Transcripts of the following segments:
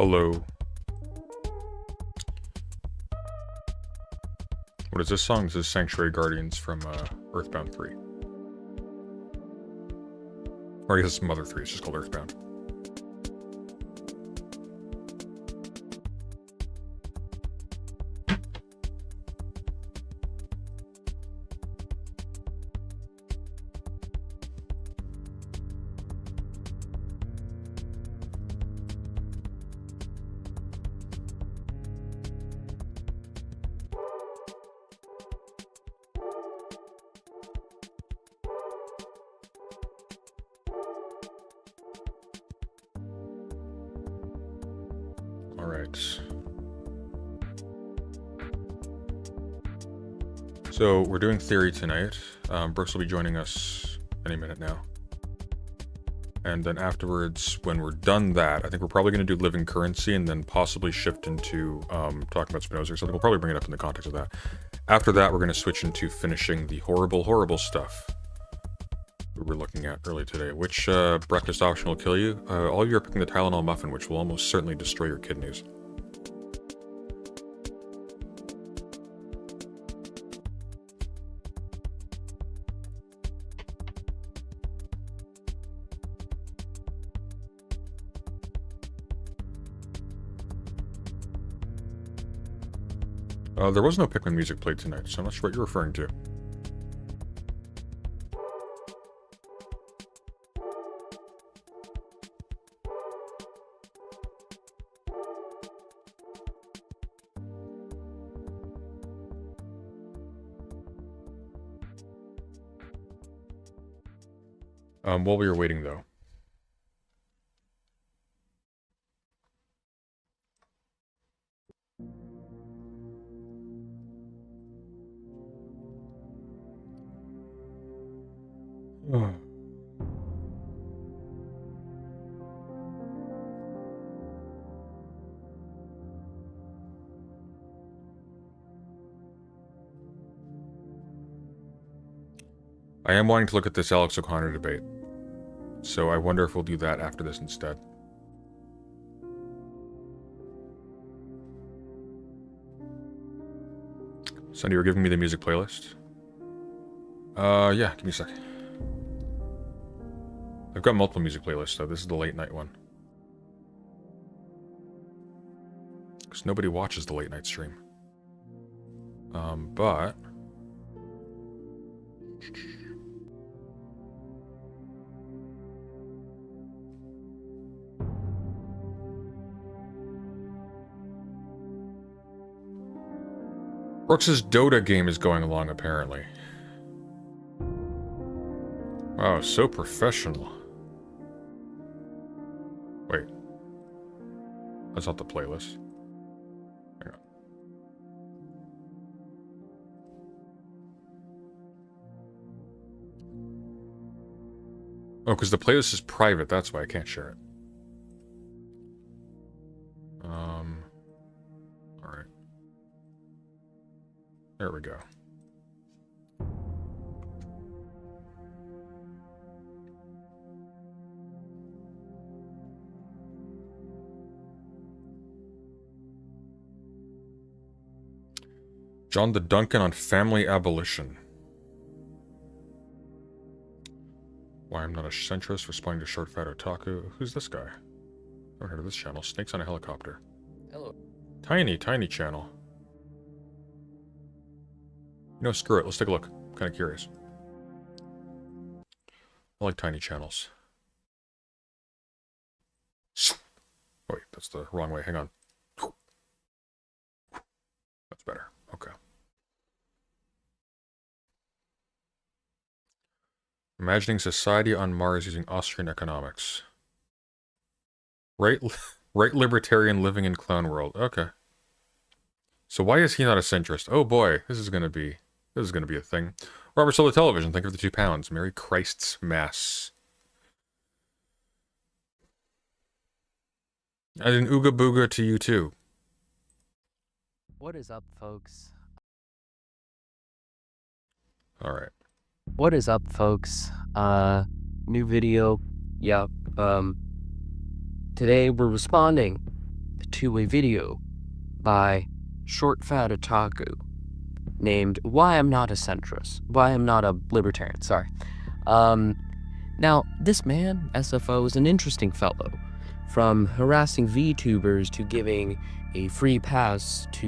Hello. What is this song? This is Sanctuary Guardians from Earthbound 3. Or I guess it's Mother 3, it's just called Earthbound. So, we're doing theory tonight. Brooks will be joining us any minute now. And then afterwards, when we're done that, I think we're probably going to do living currency and then possibly shift into talking about Spinoza or something. We'll probably bring it up in the context of that. After that, we're going to switch into finishing the horrible, horrible stuff we were looking at earlier today. Which breakfast option will kill you? All of you are picking the Tylenol muffin, which will almost certainly destroy your kidneys. There was no Pikmin music played tonight, so I'm not sure what you're referring to. While we were waiting, though. I am wanting to look at this Alex O'Connor debate, so I wonder if we'll do that after this instead. Sunday, you're giving me the music playlist? Yeah, give me a sec. I've got multiple music playlists, though. This is the late night one. Because nobody watches the late night stream. But... Brooks's Dota game is going along, apparently. Wow, so professional. Wait. That's not the playlist. Hang on. Oh, because the playlist is private, that's why I can't share it. Alright. There we go. John the Duncan on family abolition. Why I'm not a centrist, responding to short fat otaku. Who's this guy? I've heard of this channel. Snakes on a helicopter. Hello. Tiny channel. You know, screw it. Let's take a look. I'm kind of curious. I like tiny channels. Oh, wait, that's the wrong way. Hang on. That's better. Okay. Imagining society on Mars using Austrian economics. Right libertarian living in clown world. Okay. So why is he not a centrist? Oh boy, this is gonna be a thing. Robert Solar Television, thank you for the £2. Merry Christ's Mass. And an ooga booga to you too. What is up, folks? Alright. What is up, folks? New video. Yeah, today we're responding to a video by Short Fat Otaku named Why I'm Not a Centrist. Why I'm Not a Libertarian, sorry. Now, this man, SFO, is an interesting fellow. From harassing VTubers to giving a free pass to...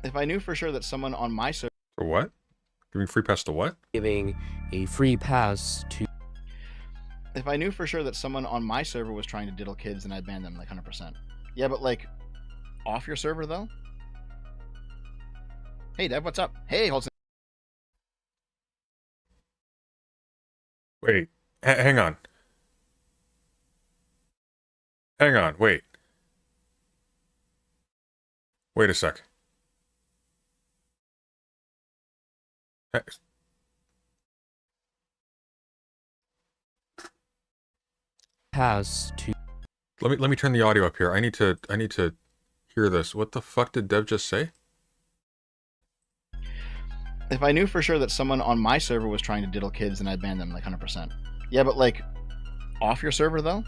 If I knew for sure that someone on my server... For what? Giving free pass to what? Giving a free pass to... If I knew for sure that someone on my server was trying to diddle kids, then I'd ban them, like, 100%. Yeah, but, like, off your server, though? Hey, Dev, what's up? Hey, Holson. Wait, hang on. Hang on, wait. Wait a sec. Pass to... Let me turn the audio up here. I need to hear this. What the fuck did Dev just say? If I knew for sure that someone on my server was trying to diddle kids, then I'd ban them, like, 100%. Yeah, but, like, off your server, though?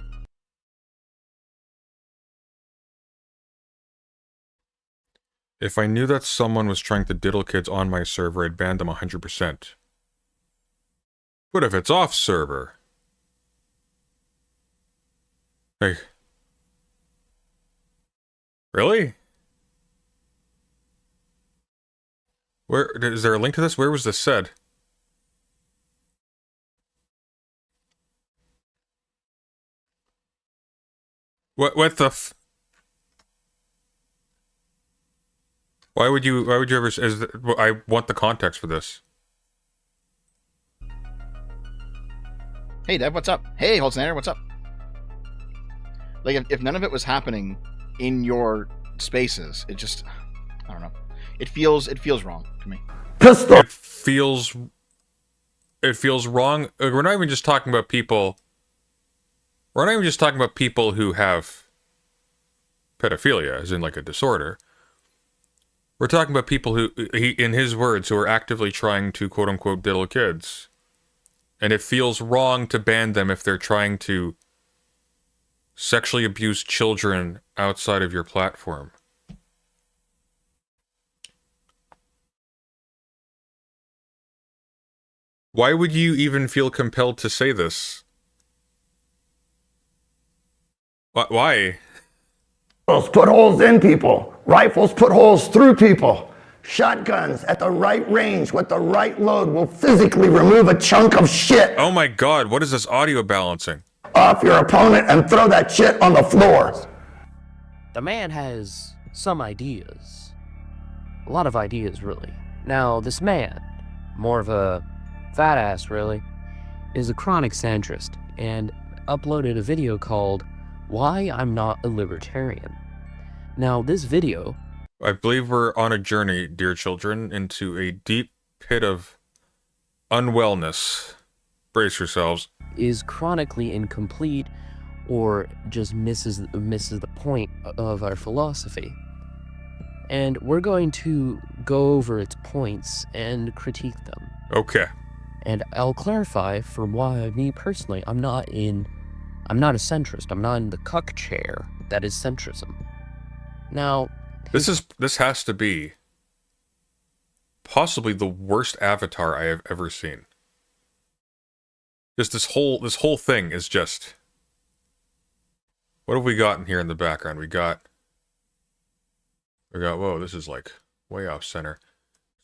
If I knew that someone was trying to diddle kids on my server, I'd ban them 100%. But if it's off server... Hey. Really? Where, is there a link to this? Where was this said? What the f... why would you ever... I want the context for this. Hey, Dev, what's up? Hey, Holzen, what's up? Like, if none of it was happening in your spaces, it just... I don't know. It feels wrong to me. It feels wrong. We're not even just talking about people... We're not even just talking about people who have pedophilia, as in, like, a disorder. We're talking about people who, in his words, who are actively trying to, quote-unquote, diddle kids. And it feels wrong to ban them if they're trying to sexually abuse children outside of your platform. Why would you even feel compelled to say this? Why? Rifles put holes in people. Rifles put holes through people. Shotguns at the right range with the right load will physically remove a chunk of shit. Oh my god, what is this audio balancing? Off your opponent and throw that shit on the floor. The man has some ideas. A lot of ideas, really. Now, this man, more of a fat ass, really, is a chronic centrist and uploaded a video called Why I'm Not a Libertarian. Now, this video... I believe we're on a journey, dear children, into a deep pit of unwellness. Brace yourselves. ...is chronically incomplete or just misses the point of our philosophy. And we're going to go over its points and critique them. Okay. And I'll clarify for why me personally, I'm not a centrist. I'm not in the cuck chair that is centrism. Now, this has to be possibly the worst avatar I have ever seen. Just this whole thing is just... What have we got in here in the background? We got, whoa, this is like way off center.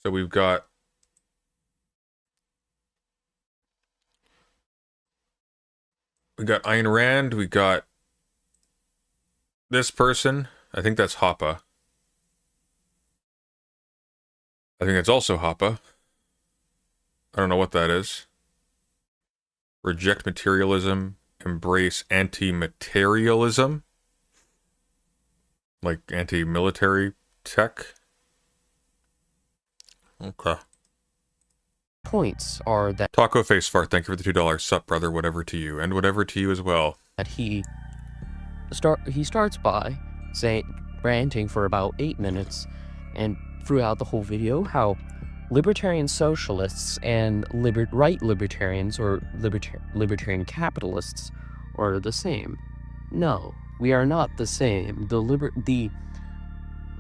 So we've got Ayn Rand, we got this person, I think that's Hoppe. I think that's also Hoppe. I don't know what that is. Reject materialism, embrace anti-materialism. Like anti-military tech. Okay. Points are that Taco Face Fart, thank you for the $2. Sup, brother, whatever to you. And whatever to you as well. That he starts by ranting for about 8 minutes, and throughout the whole video, how libertarian socialists and right libertarians or libertarian capitalists are the same. No, We are not the same. The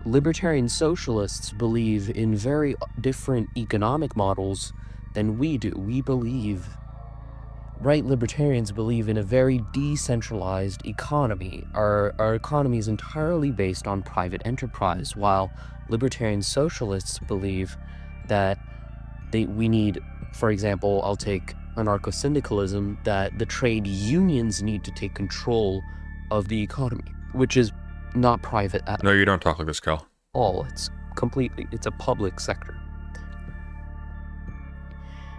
libertarian socialists believe in very different economic models than we do. We believe, right libertarians believe in a very decentralized economy. Our economy is entirely based on private enterprise, while libertarian socialists believe that we need, for example, I'll take anarcho-syndicalism, that the trade unions need to take control of the economy, which is not private at No, you don't talk like this, Cal. all. It's a public sector.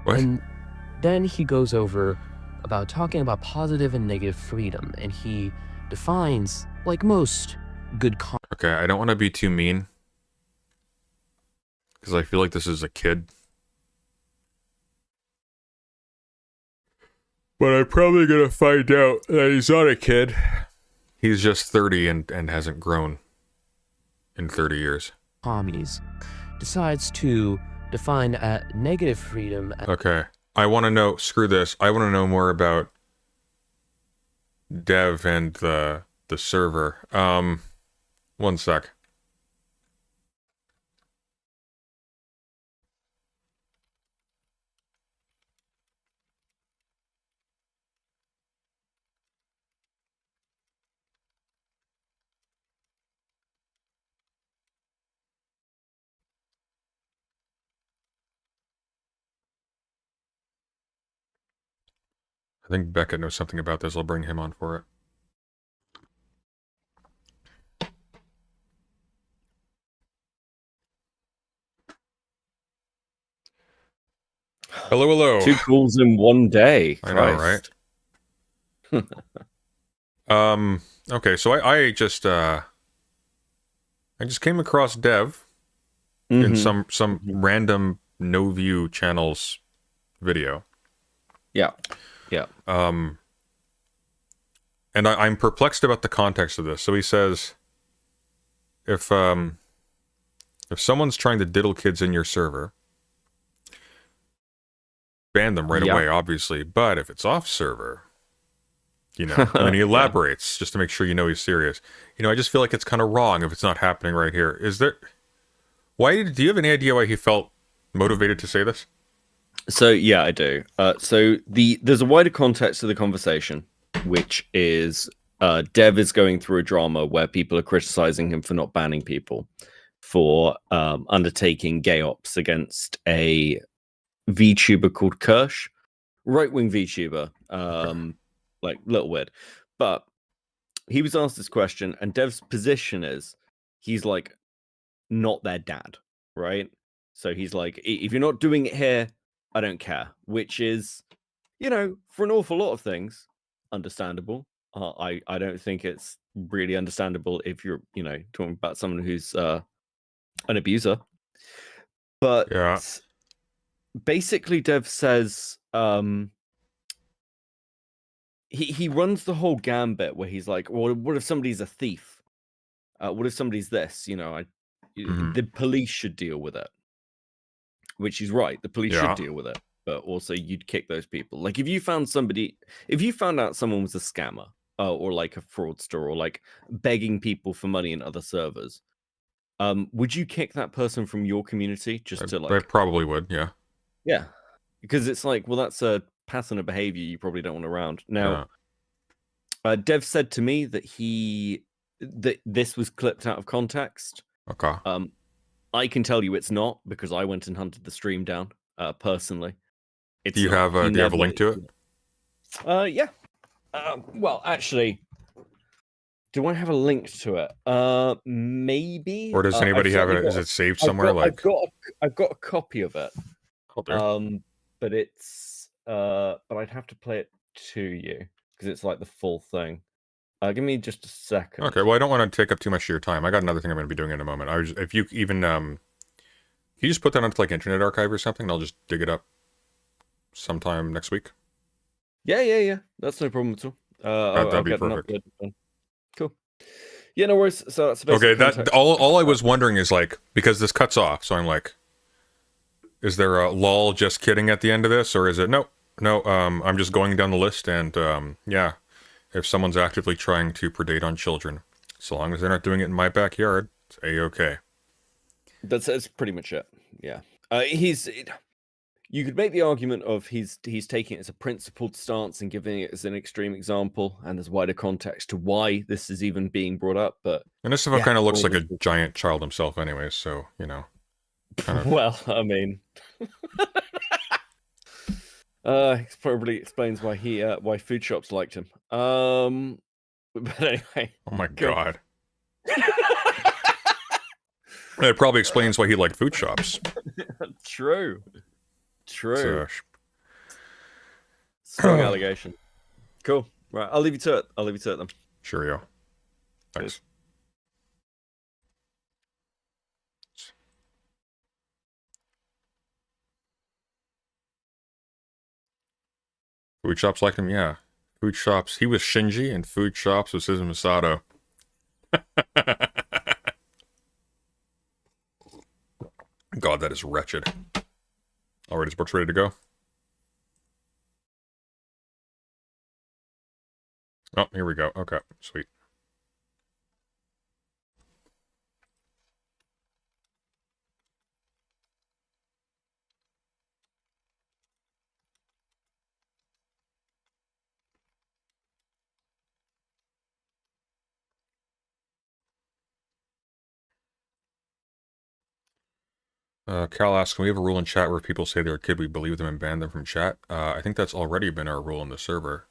What? And then he goes over about talking about positive and negative freedom, and he defines, like most good Okay, I don't want to be too mean, because I feel like this is a kid. But I'm probably going to find out that he's not a kid. He's just 30 and hasn't grown in 30 years. commies, decides to define negative freedom as Okay, I want to know, screw this, I want to know more about Dev and the server. One sec. I think Beckett knows something about this. I'll bring him on for it. Hello, hello. 2 calls in one day. I know, right? Okay, so I just came across Dev in Mhm. some random no view channel's video. Yeah. Yeah. And I'm perplexed about the context of this. So he says, if someone's trying to diddle kids in your server, ban them right Yeah. away, obviously. But if it's off server, you know, and then he elaborates just to make sure you know he's serious. You know, I just feel like it's kind of wrong if it's not happening right here. Is there? Do you have any idea why he felt motivated to say this? So yeah, I do. So there's a wider context to the conversation, which is Dev is going through a drama where people are criticizing him for not banning people for undertaking gay ops against a VTuber called Kirsch, right-wing VTuber, like little weird. But he was asked this question, and Dev's position is he's like not their dad, right? So he's like, if you're not doing it here, I don't care, which is, you know, for an awful lot of things, understandable. I don't think it's really understandable if you're, you know, talking about someone who's an abuser. But Yeah. basically, Dev says he runs the whole gambit where he's like, well, what if somebody's a thief? What if somebody's this? You know, the police should deal with it. Which is right. The police should deal with it, but also you'd kick those people. Like if you found out someone was a scammer or like a fraudster or like begging people for money in other servers, would you kick that person from your community just to like? I probably would, yeah. Yeah, because it's like, well, that's a pattern of behavior you probably don't want around. Now, Dev said to me that this was clipped out of context. Okay. I can tell you it's not because I went and hunted the stream down personally. Do you have a link to it? Yeah. Well, actually, do I have a link to it? Maybe. Or does anybody have it? Is it saved somewhere? I've got a copy of it. But it's but I'd have to play it to you because it's like the full thing. Give me just a second. Okay, well, I don't want to take up too much of your time. I got another thing I'm going to be doing in a moment. If you even, can you just put that onto like Internet Archive or something? And I'll just dig it up sometime next week. Yeah. That's no problem at all. That'd be perfect. Cool. Yeah, no worries. So that's okay. That all I was wondering is like, because this cuts off, so I'm like, is there a lol just kidding at the end of this, or is it no? I'm just going down the list, and yeah. if someone's actively trying to predate on children, so long as they're not doing it in my backyard, it's A-okay. That's pretty much it. Yeah. You could make the argument of he's taking it as a principled stance and giving it as an extreme example, and there's wider context to why this is even being brought up. But And this fellow kind of looks like a giant child himself anyway, so, you know. Well, I mean, it probably explains why food shops liked him. But anyway. Oh my god. It probably explains why he liked food shops. True. Strong allegation. Cool. Right, I'll leave you to it. Then. Sure, yo. Thanks. Food shops liked him, yeah. Food shops. He was Shinji, and food shops was his Masato. God, that is wretched. Alright, his book's ready to go. Oh, here we go. Okay, sweet. Cal asks, can we have a rule in chat where if people say they're a kid, we believe them and ban them from chat? I think that's already been our rule in the server.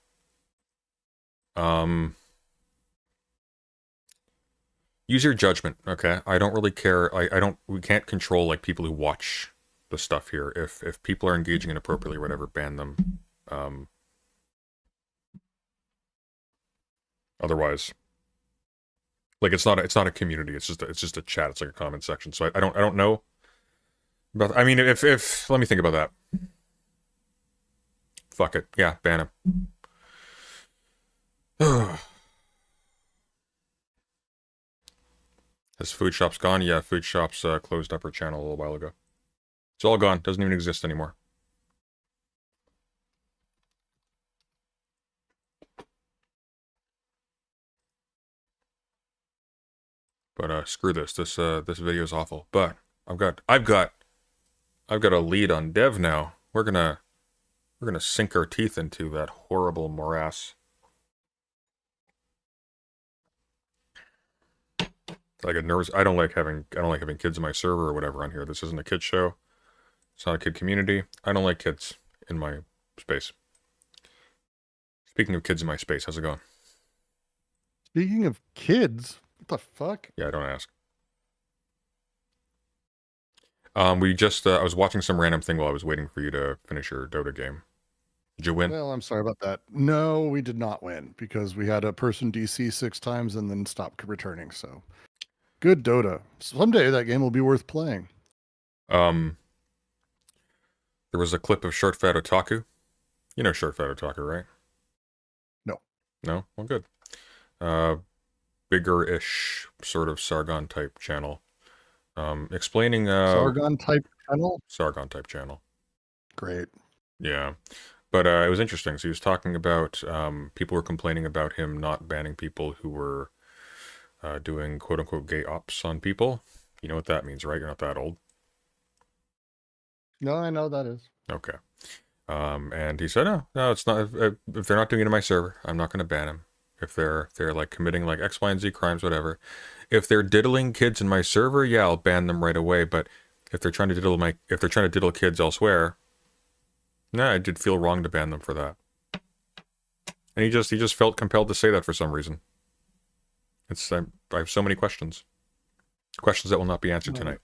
Use your judgment, okay? I don't really care. We can't control, like, people who watch the stuff here. If people are engaging inappropriately or whatever, ban them. Otherwise, like, it's not a community. It's just a chat. It's like a comment section. So I don't know. But I mean, if let me think about that. Fuck it. Yeah, ban him. Has food shops gone? Yeah, food shops closed up her channel a little while ago. It's all gone. Doesn't even exist anymore. But screw this. This video is awful. But I've got a lead on Dev now. We're gonna sink our teeth into that horrible morass. Like it nervous. I don't like having kids in my server or whatever on here. This isn't a kid show. It's not a kid community. I don't like kids in my space. Speaking of kids in my space, how's it going? Speaking of kids, what the fuck? Yeah, don't ask. We just, I was watching some random thing while I was waiting for you to finish your Dota game. Did you win? Well, I'm sorry about that. No, we did not win because we had a person DC 6 times and then stopped returning. So good Dota. Someday that game will be worth playing. There was a clip of Short Fat Otaku. You know Short Fat Otaku, right? No. No? Well, good. Bigger-ish sort of Sargon type channel. Explaining Sargon type channel? Sargon type channel. Great. Yeah. But it was interesting. So he was talking about people were complaining about him not banning people who were doing quote-unquote gay ops on people. You know what that means, right? You're not that old. No, I know that is. Okay. And he said, no, it's not. If they're not doing it in my server, I'm not going to ban them. If they're like committing like X, Y, and Z crimes, whatever. If they're diddling kids in my server, yeah, I'll ban them right away. But if they're trying to diddle kids elsewhere, nah, I did feel wrong to ban them for that. And he just felt compelled to say that for some reason. I have so many questions that will not be answered tonight.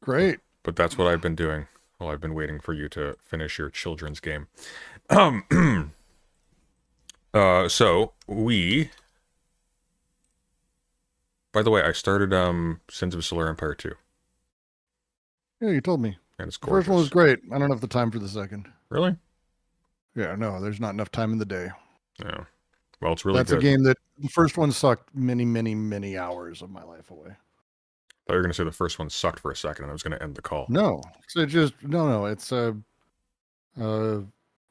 Great. But that's what I've been doing while I've been waiting for you to finish your children's game. So we. By the way, I started Sins of Solar Empire 2. Yeah, you told me. And it's The gorgeous. first one was great. I don't have the time for the second. Really? Yeah, no, there's not enough time in the day. Yeah. Well, it's really That's good. a game that the first one sucked many, many, many hours of my life away. I thought you were going to say the first one sucked for a second and I was going to end the call. No, it's just no. It's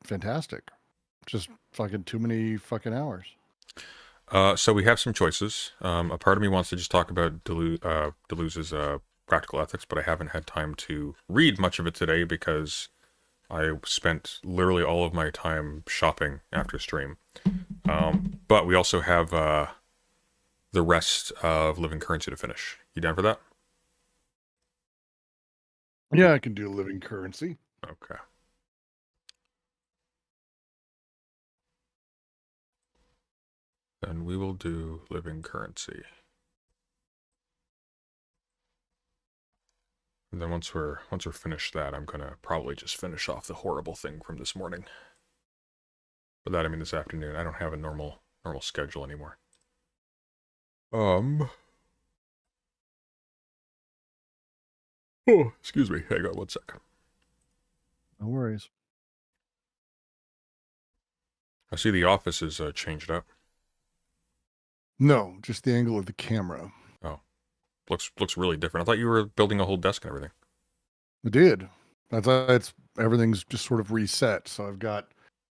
fantastic. Just fucking too many fucking hours. So we have some choices. A part of me wants to just talk about Deleuze's practical ethics, but I haven't had time to read much of it today because I spent literally all of my time shopping after stream. But we also have the rest of Living Currency to finish. You down for that? Yeah, I can do living currency. Okay. Then we will do Living Currency. And then once we're finished that, I'm gonna probably just finish off the horrible thing from this morning. But that I mean this afternoon. I don't have a normal schedule anymore. Oh, excuse me. Hang on one second. No worries. I see the office is changed up. No, just the angle of the camera. Oh, looks really different. I thought you were building a whole desk and everything. I did. I thought everything's just sort of reset. So I've got,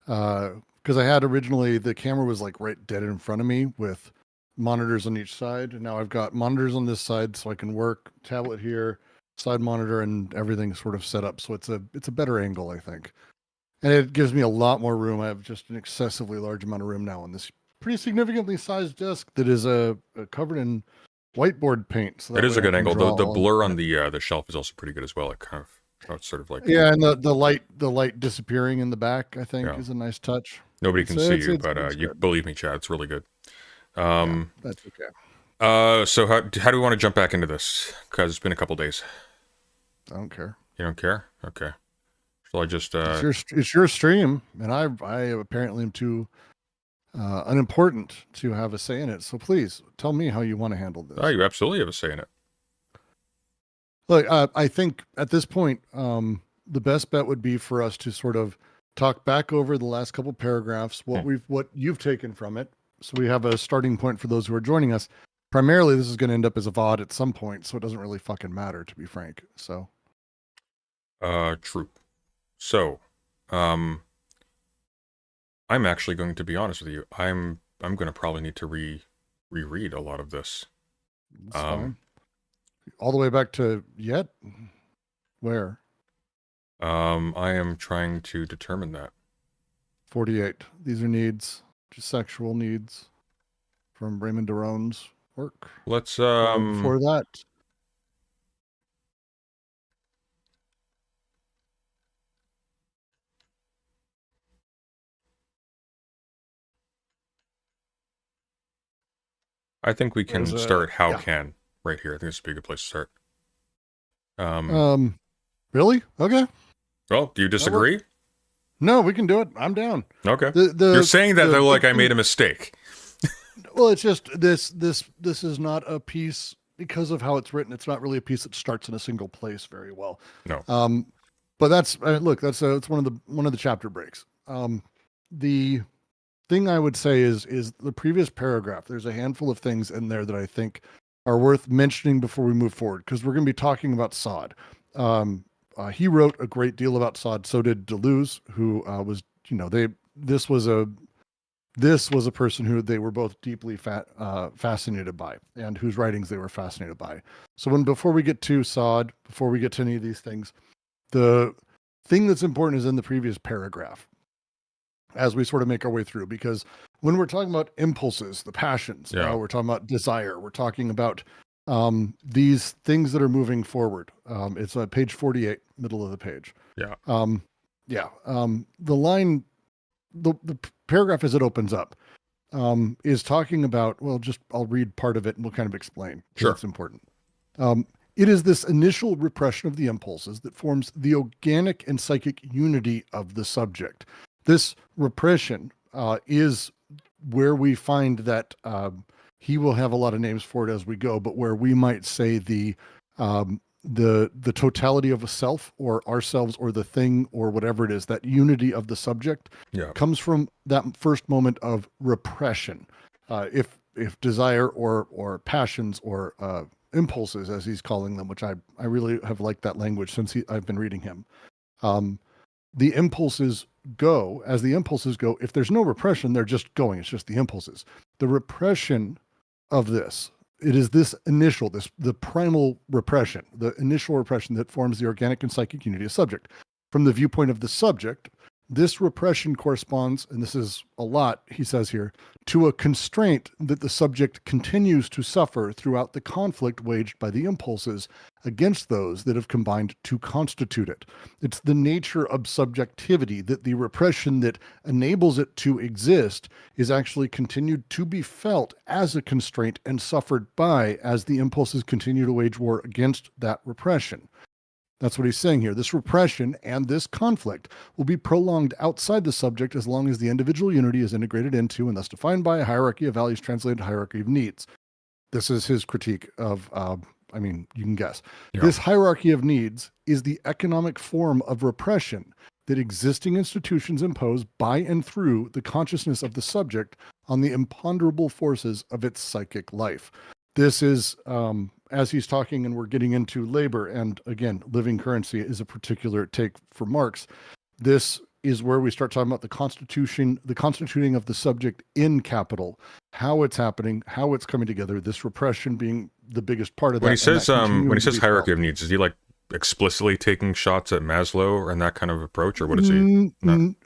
because I had originally the camera was like right dead in front of me with monitors on each side. And now I've got monitors on this side so I can work, tablet here, side monitor, and everything sort of set up. So it's a better angle, I think. And it gives me a lot more room. I have just an excessively large amount of room now on this pretty significantly sized desk that is covered in whiteboard paint. So It is a good angle. The blur on the the shelf is also pretty good as well. It kind of it's sort of like and the light disappearing in the back, I think, Yeah. is a nice touch. nobody can So see it's- you, it's- but it's you good. believe me, Chad. It's really good. That's okay. So how do we want to jump back into this? Because it's been a couple days. I don't care. You don't care? Okay. Shall I just It's your stream, and I apparently am too unimportant to have a say in it. So please tell me how you want to handle this. Oh, you absolutely have a say in it. Look, I think at this point, the best bet would be for us to sort of talk back over the last couple paragraphs, what you've taken from it, so we have a starting point for those who are joining us. Primarily, this is going to end up as a VOD at some point, so it doesn't really fucking matter, to be frank. So, True. So, I'm actually going to be honest with you. I'm going to probably need to reread a lot of this. it's fine. All the way back to yet? Where? I am trying to determine that. 48. These are needs, just sexual needs from Raymond Daron's work. Let's Before that, I think we can There's a- start how yeah. can right here. I think this would be a good place to start. Really? Okay. Well, do you disagree? No, we can do it. I'm down. Okay. The You're saying that the though like big I made thing- a mistake. Well, it's just this is not a piece because of how it's written. It's not really a piece that starts in a single place very well. No. But that's look. It's one of the chapter breaks. The thing I would say is the previous paragraph. There's a handful of things in there that I think are worth mentioning before we move forward, because we're going to be talking about Sod. He wrote a great deal about Sod. So did Deleuze, who was, this was a person who they were both deeply fascinated by, and whose writings they were fascinated by. So before we get to Sod, before we get to any of these things, the thing that's important is in the previous paragraph as we sort of make our way through, because when we're talking about impulses, the passions, Yeah. we're talking about desire, we're talking about these things that are moving forward. It's page 48, middle of the page. Yeah. The line, the paragraph as it opens up, is talking about, I'll read part of it and we'll kind of explain. Sure. It's important. It is this initial repression of the impulses that forms the organic and psychic unity of the subject. This repression is where we find that he will have a lot of names for it as we go, but where we might say the totality of a self or ourselves or the thing or whatever it is, that unity of the subject comes from that first moment of repression. If desire or passions or impulses, as he's calling them, which I really have liked that language since I've been reading him. The impulses go, as the impulses go, if there's no repression, they're just going. It's just the impulses. The repression of this, it is this initial, the primal repression, the initial repression that forms the organic and psychic unity of subject. From the viewpoint of the subject, this repression corresponds, and this is a lot, he says here, to a constraint that the subject continues to suffer throughout the conflict waged by the impulses against those that have combined to constitute it. It's the nature of subjectivity that the repression that enables it to exist is actually continued to be felt as a constraint and suffered by as the impulses continue to wage war against that repression. That's what he's saying here. This repression and this conflict will be prolonged outside the subject as long as the individual unity is integrated into and thus defined by a hierarchy of values translated to hierarchy of needs. This is his critique of, you can guess. Yeah. This hierarchy of needs is the economic form of repression that existing institutions impose by and through the consciousness of the subject on the imponderable forces of its psychic life. This is, as he's talking, and we're getting into labor, and again, living currency is a particular take for Marx. This is where we start talking about the constituting of the subject in capital, how it's happening, how it's coming together, this repression being the biggest part of that. When he says hierarchy of needs, is he like explicitly taking shots at Maslow and that kind of approach, or what is he?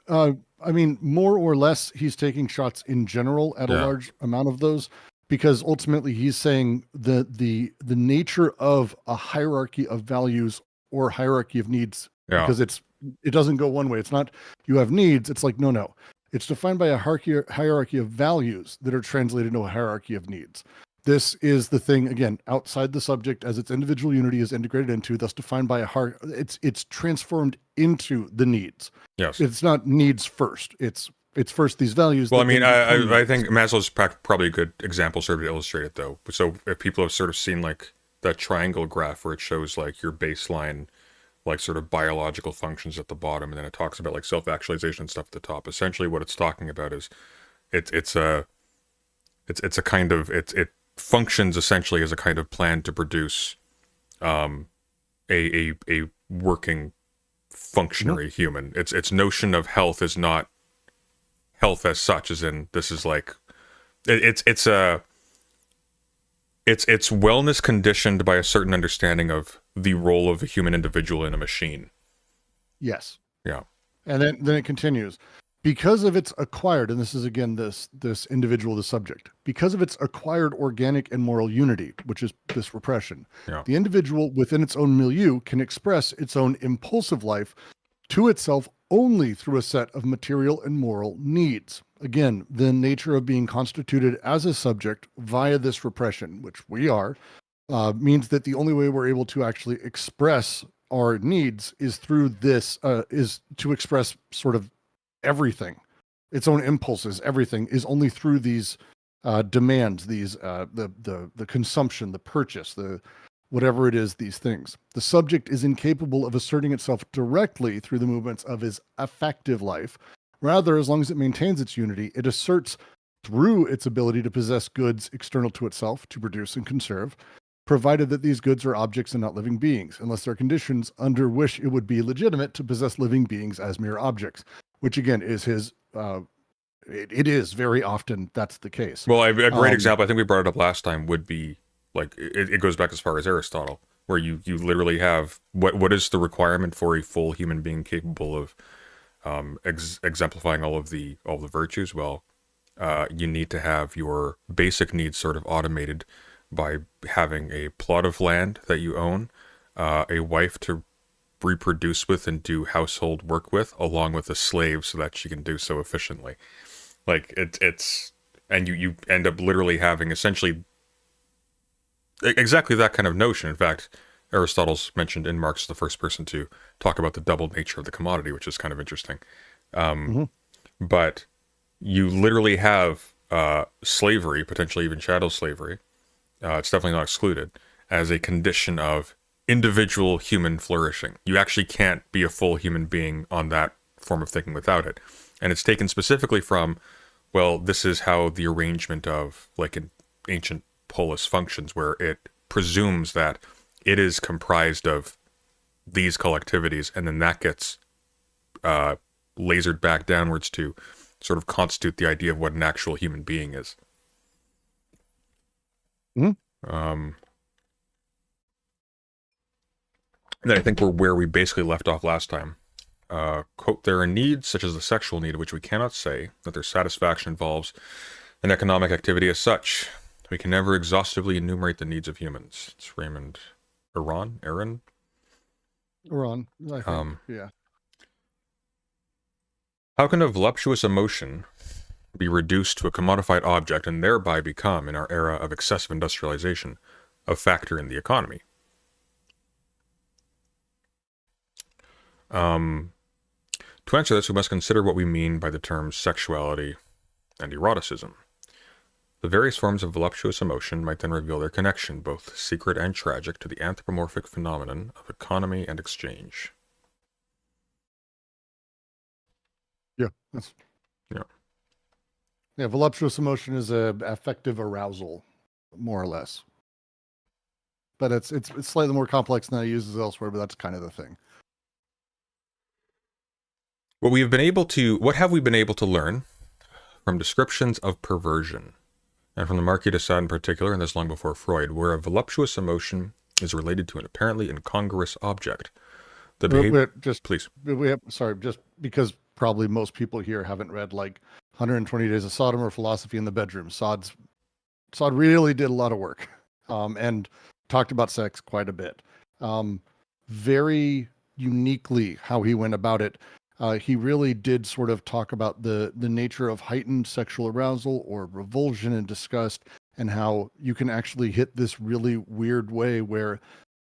More or less, he's taking shots in general at a large amount of those. Because ultimately he's saying the nature of a hierarchy of values or hierarchy of needs, because it doesn't go one way. It's not you have needs. It's like, no. It's defined by a hierarchy of values that are translated into a hierarchy of needs. This is the thing, again, outside the subject as its individual unity is integrated into, thus defined by it's transformed into the needs. Yes. It's not needs first. It's first these values. Well, I think Maslow's probably a good example sort of to illustrate it, though. So if people have sort of seen like that triangle graph where it shows like your baseline, like sort of biological functions at the bottom, and then it talks about like self-actualization and stuff at the top. Essentially, what it's talking about is it functions essentially as a kind of plan to produce a working functionary human. Its notion of health is not health as such, as in this is like it's wellness conditioned by a certain understanding of the role of a human individual in a machine. Yes. Yeah. And then it continues. Because of its acquired, and this is again this individual, the subject, because of its acquired organic and moral unity, which is this repression, the individual within its own milieu can express its own impulsive life to itself only through a set of material and moral needs. Again, the nature of being constituted as a subject via this repression, which we are, means that the only way we're able to actually express our needs is through this, is to express sort of everything, its own impulses, everything is only through these demands, these the consumption, the purchase, the whatever it is, these things. The subject is incapable of asserting itself directly through the movements of his affective life. Rather, as long as it maintains its unity, it asserts through its ability to possess goods external to itself, to produce and conserve, provided that these goods are objects and not living beings, unless there are conditions under which it would be legitimate to possess living beings as mere objects, which again is his, it is very often that's the case. Well, a great example, I think we brought it up last time, would be like it goes back as far as Aristotle, where you literally have what is the requirement for a full human being capable of exemplifying all the virtues? Well, you need to have your basic needs sort of automated by having a plot of land that you own, a wife to reproduce with and do household work with, along with a slave so that she can do so efficiently. Like it's and you end up literally having essentially exactly that kind of notion. In fact, Aristotle's mentioned in Marx the first person to talk about the double nature of the commodity, which is kind of interesting. But you literally have slavery, potentially even chattel slavery. It's definitely not excluded as a condition of individual human flourishing. You actually can't be a full human being on that form of thinking without it. And it's taken specifically from, well, this is how the arrangement of like an ancient polis functions, where it presumes that it is comprised of these collectivities, and then that gets lasered back downwards to sort of constitute the idea of what an actual human being is. Mhm. And then I think we're where we basically left off last time. Quote, there are needs such as the sexual need, which we cannot say that their satisfaction involves an economic activity as such. We can never exhaustively enumerate the needs of humans. It's Raymond Aaron? Iran, I think. Yeah. How can a voluptuous emotion be reduced to a commodified object and thereby become, in our era of excessive industrialization, a factor in the economy? To answer this, we must consider what we mean by the terms sexuality and eroticism. The various forms of voluptuous emotion might then reveal their connection, both secret and tragic, to the anthropomorphic phenomenon of economy and exchange. Yeah. That's, Yeah. Yeah. Voluptuous emotion is a affective arousal, more or less. But it's slightly more complex than I use elsewhere, but that's kind of the thing. What have we been able to learn from descriptions of perversion, and from the Marquis de Sade in particular, and this long before Freud, where a voluptuous emotion is related to an apparently incongruous object? The behavior. Please. Just because probably most people here haven't read like 120 Days of Sodom or Philosophy in the Bedroom. Sade really did a lot of work, and talked about sex quite a bit. Very uniquely how he went about it. He really did sort of talk about the nature of heightened sexual arousal or revulsion and disgust, and how you can actually hit this really weird way where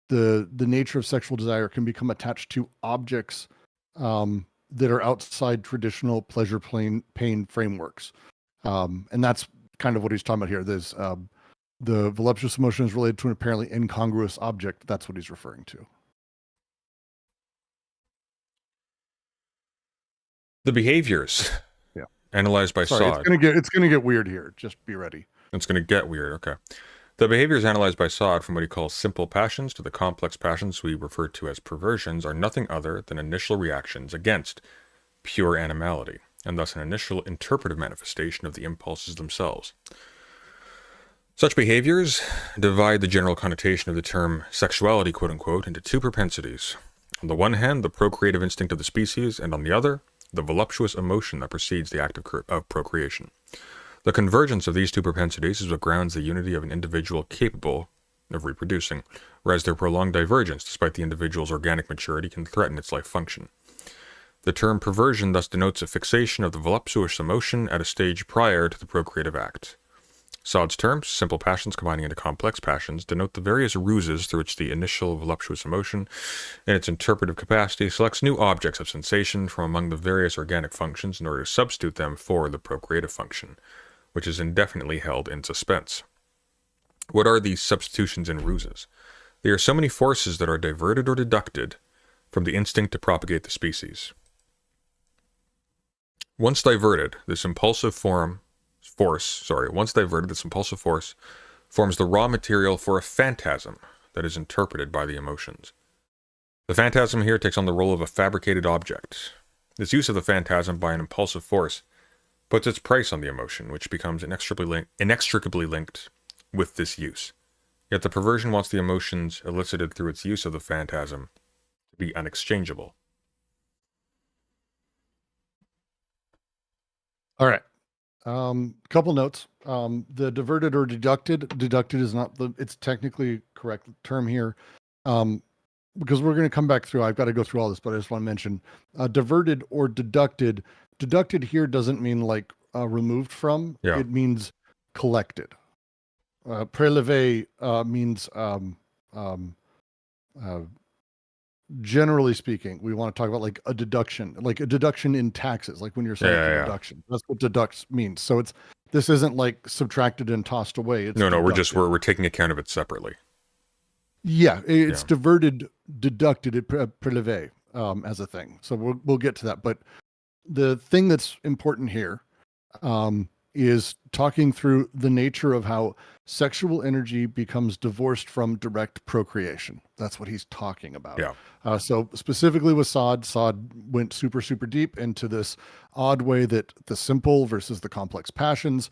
the nature of sexual desire can become attached to objects that are outside traditional pleasure pain frameworks. And that's kind of what he's talking about here. There's the voluptuous emotion is related to an apparently incongruous object. That's what he's referring to. The behaviors analyzed by Sade. It's gonna get weird here. Just be ready. It's going to get weird, okay. The behaviors analyzed by Sade, from what he calls simple passions to the complex passions we refer to as perversions, are nothing other than initial reactions against pure animality, and thus an initial interpretive manifestation of the impulses themselves. Such behaviors divide the general connotation of the term sexuality, quote-unquote, into two propensities. On the one hand, the procreative instinct of the species, and on the other, the voluptuous emotion that precedes the act of procreation. The convergence of these two propensities is what grounds the unity of an individual capable of reproducing, whereas their prolonged divergence, despite the individual's organic maturity, can threaten its life function. The term perversion thus denotes a fixation of the voluptuous emotion at a stage prior to the procreative act. Sade's terms, simple passions combining into complex passions, denote the various ruses through which the initial voluptuous emotion, in its interpretive capacity, selects new objects of sensation from among the various organic functions in order to substitute them for the procreative function, which is indefinitely held in suspense. What are these substitutions and ruses? They are so many forces that are diverted or deducted from the instinct to propagate the species. Once diverted, this impulsive force forms the raw material for a phantasm that is interpreted by the emotions. The phantasm here takes on the role of a fabricated object. This use of the phantasm by an impulsive force puts its price on the emotion, which becomes inextricably linked with this use. Yet the perversion wants the emotions elicited through its use of the phantasm to be unexchangeable. All right. Couple notes. The diverted or deducted is not it's technically correct term here. Because we're going to come back through, I've got to go through all this, but I just want to mention diverted or deducted. Deducted here doesn't mean like removed from. Yeah. It means collected. Prélevé means generally speaking, we want to talk about like a deduction in taxes, like when you're saying deduction. That's what deduct means. So this isn't like subtracted and tossed away. It's deducted. we're taking account of it separately. Yeah, it's diverted, deducted, prélevé as a thing. So we'll get to that. But the thing that's important here is talking through the nature of how sexual energy becomes divorced from direct procreation. That's what he's talking about. Yeah. So specifically with Sod went super, super deep into this odd way that the simple versus the complex passions.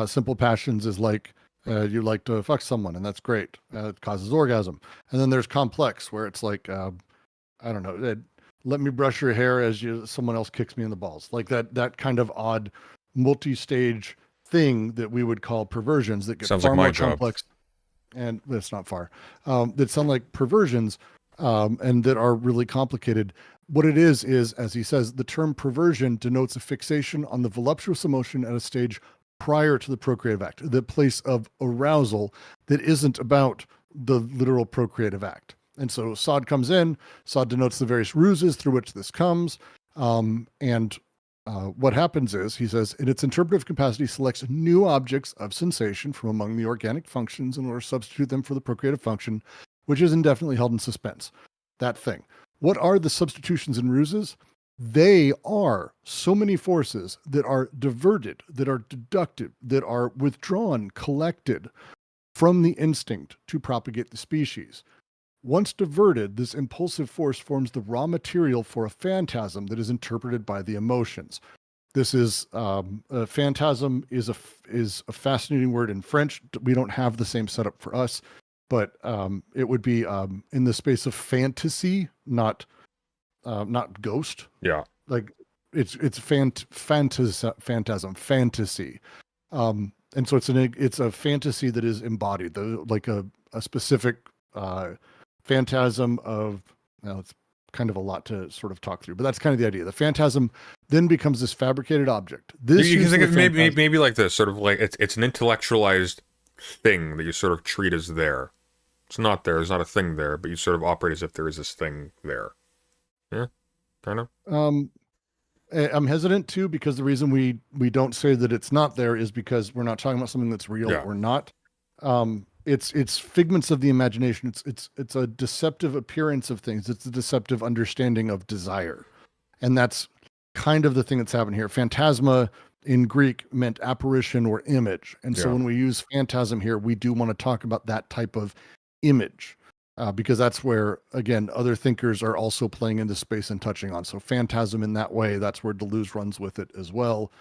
Simple passions is like you like to fuck someone, and that's great. It causes orgasm. And then there's complex, where it's like, I don't know, let me brush your hair as someone else kicks me in the balls. Like that kind of odd multi-stage thing that we would call perversions that get Sounds far like my more job. complex. And it's not far. That sound like perversions and that are really complicated. What it is, as he says, the term perversion denotes a fixation on the voluptuous emotion at a stage prior to the procreative act, the place of arousal that isn't about the literal procreative act. And so Sod comes in, Sod denotes the various ruses through which this comes. What happens is, he says, in its interpretive capacity, selects new objects of sensation from among the organic functions in order to substitute them for the procreative function, which is indefinitely held in suspense. That thing. What are the substitutions and ruses? They are so many forces that are diverted, that are deducted, that are withdrawn, collected from the instinct to propagate the species. Once diverted, this impulsive force forms the raw material for a phantasm that is interpreted by the emotions. This is a phantasm is a fascinating word in French. We don't have the same setup for us, but it would be in the space of fantasy, not ghost. Yeah. Like it's phantasm, fantasy. And so it's a fantasy that is embodied, like a specific phantasm of, it's kind of a lot to sort of talk through, but that's kind of the idea. The phantasm then becomes this fabricated object. This You can think of maybe like this, sort of like it's an intellectualized thing that you sort of treat as there. It's not there. There's not a thing there, but you sort of operate as if there is this thing there. Yeah, kind of. I'm hesitant too, because the reason we don't say that it's not there is because we're not talking about something that's real or not. It's figments of the imagination. It's a deceptive appearance of things. It's a deceptive understanding of desire. And that's kind of the thing that's happening here. Phantasma in Greek meant apparition or image. And so when we use phantasm here, we do want to talk about that type of image, because that's where, again, other thinkers are also playing into space and touching on. So phantasm in that way, that's where Deleuze runs with it as well,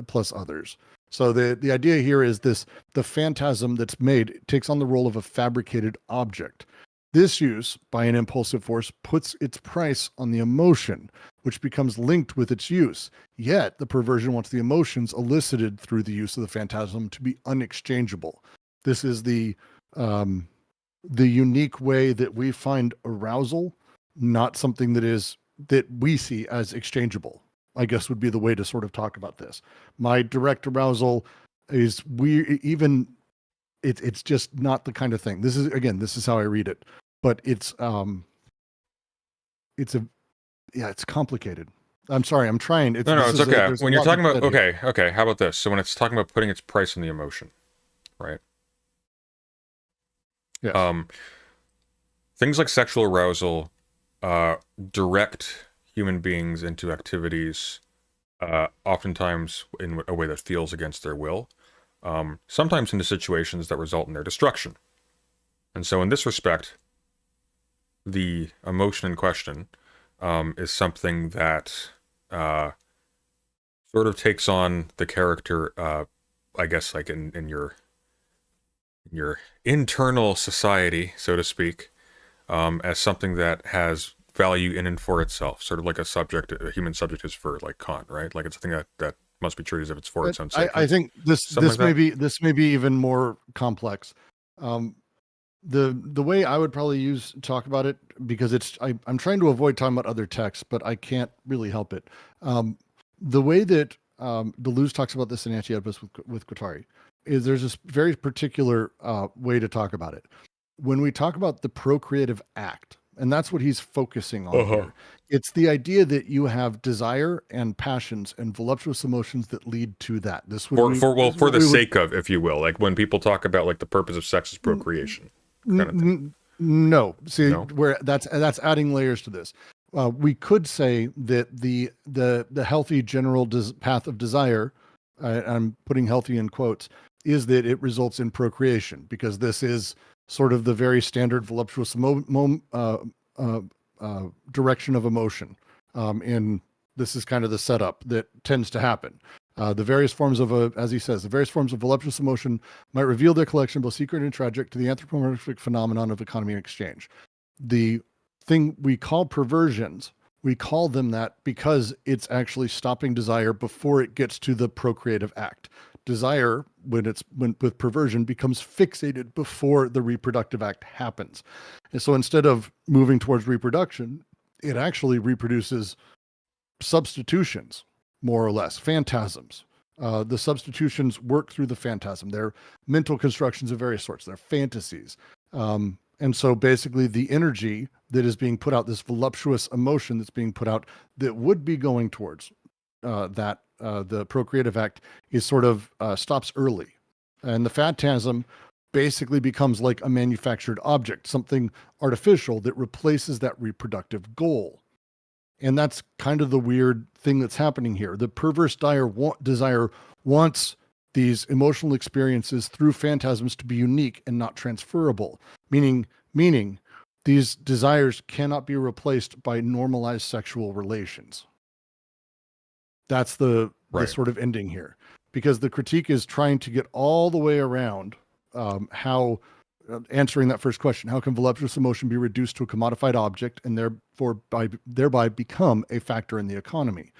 plus others. So the idea here is the phantasm that's made takes on the role of a fabricated object. This use by an impulsive force puts its price on the emotion, which becomes linked with its use. Yet the perversion wants the emotions elicited through the use of the phantasm to be unexchangeable. This is the unique way that we find arousal, not something that we see as exchangeable, I guess would be the way to sort of talk about this. My direct arousal is weird. It's just not the kind of thing. This is how I read it, but it's complicated. I'm sorry. I'm trying. It's okay. When you're talking about, okay. How about this? So when it's talking about putting its price on the emotion, right? Yes. Things like sexual arousal direct human beings into activities, oftentimes in a way that feels against their will, sometimes into situations that result in their destruction. And so in this respect, the emotion in question is something that sort of takes on the character, I guess, like in your internal society, so to speak, as something that has value in and for itself, sort of like a human subject is for, like Kant, right? Like it's a thing that must be treated as if it's for its own sake. I think this may be even more complex. The way I would probably talk about it, because I'm trying to avoid talking about other texts, but I can't really help it. The way that Deleuze talks about this in Anti-Oedipus with Guattari is there's this very particular way to talk about it. When we talk about the procreative act, and that's what he's focusing on here, it's the idea that you have desire and passions and voluptuous emotions that lead to that. This would for the sake of, if you will, like when people talk about like the purpose of sex is procreation. No, see, where that's adding layers to this. We could say that the healthy general path of desire I'm putting healthy in quotes, is that it results in procreation, because this is sort of the very standard voluptuous direction of emotion. And this is kind of the setup that tends to happen. The various forms of, as he says, the various forms of voluptuous emotion might reveal their collection, both secret and tragic, to the anthropomorphic phenomenon of economy and exchange. The thing we call perversions, we call them that because it's actually stopping desire before it gets to the procreative act. Desire, when with perversion, becomes fixated before the reproductive act happens. And so instead of moving towards reproduction, it actually reproduces substitutions, more or less, phantasms. The substitutions work through the phantasm. They're mental constructions of various sorts. They're fantasies. And so basically the energy that is being put out, this voluptuous emotion that's being put out that would be going towards the procreative act is sort of stops early. And the phantasm basically becomes like a manufactured object, something artificial that replaces that reproductive goal. And that's kind of the weird thing that's happening here. The perverse desire wants these emotional experiences through phantasms to be unique and not transferable, meaning these desires cannot be replaced by normalized sexual relations. That's the sort of ending here, because the critique is trying to get all the way around how answering that first question, how can voluptuous emotion be reduced to a commodified object and thereby become a factor in the economy?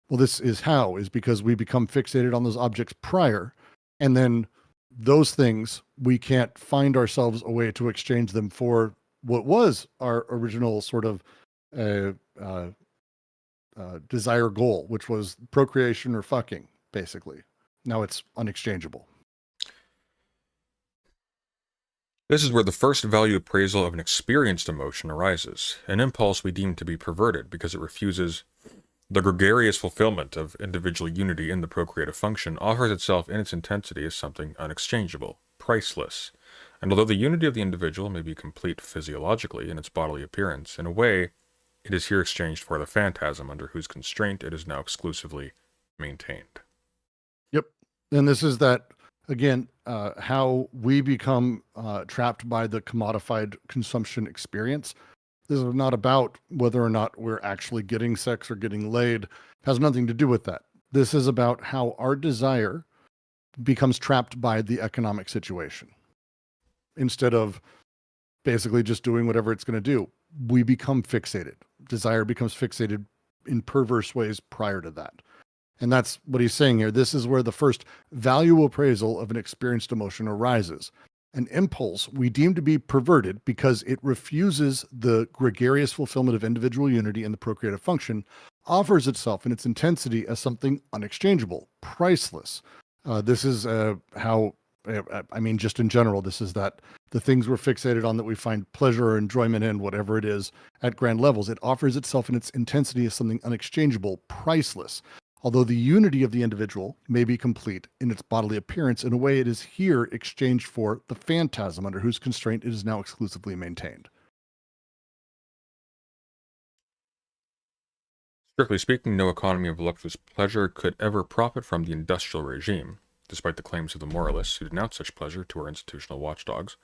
Well, this is because we become fixated on those objects prior, and then those things, we can't find ourselves a way to exchange them for what was our original sort of desire goal, which was procreation or fucking, basically. Now it's unexchangeable. This is where the first value appraisal of an experienced emotion arises, an impulse we deem to be perverted because it refuses the gregarious fulfillment of individual unity in the procreative function, offers itself in its intensity as something unexchangeable, priceless. And although the unity of the individual may be complete physiologically in its bodily appearance, in a way, it is here exchanged for the phantasm under whose constraint it is now exclusively maintained. Yep. And this is that, again, how we become trapped by the commodified consumption experience. This is not about whether or not we're actually getting sex or getting laid. It has nothing to do with that. This is about how our desire becomes trapped by the economic situation. Instead of basically just doing whatever it's going to do, we become fixated. Desire becomes fixated in perverse ways prior to that. And that's what he's saying here. This is where the first value appraisal of an experienced emotion arises. An impulse we deem to be perverted because it refuses the gregarious fulfillment of individual unity in the procreative function, offers itself in its intensity as something unexchangeable, priceless. This is how, I mean, just in general, this is that the things we're fixated on that we find pleasure or enjoyment in, whatever it is, at grand levels, it offers itself in its intensity as something unexchangeable, priceless. Although the unity of the individual may be complete in its bodily appearance, in a way it is here exchanged for the phantasm under whose constraint it is now exclusively maintained. Strictly speaking, no economy of voluptuous pleasure could ever profit from the industrial regime, despite the claims of the moralists who denounce such pleasure to our institutional watchdogs.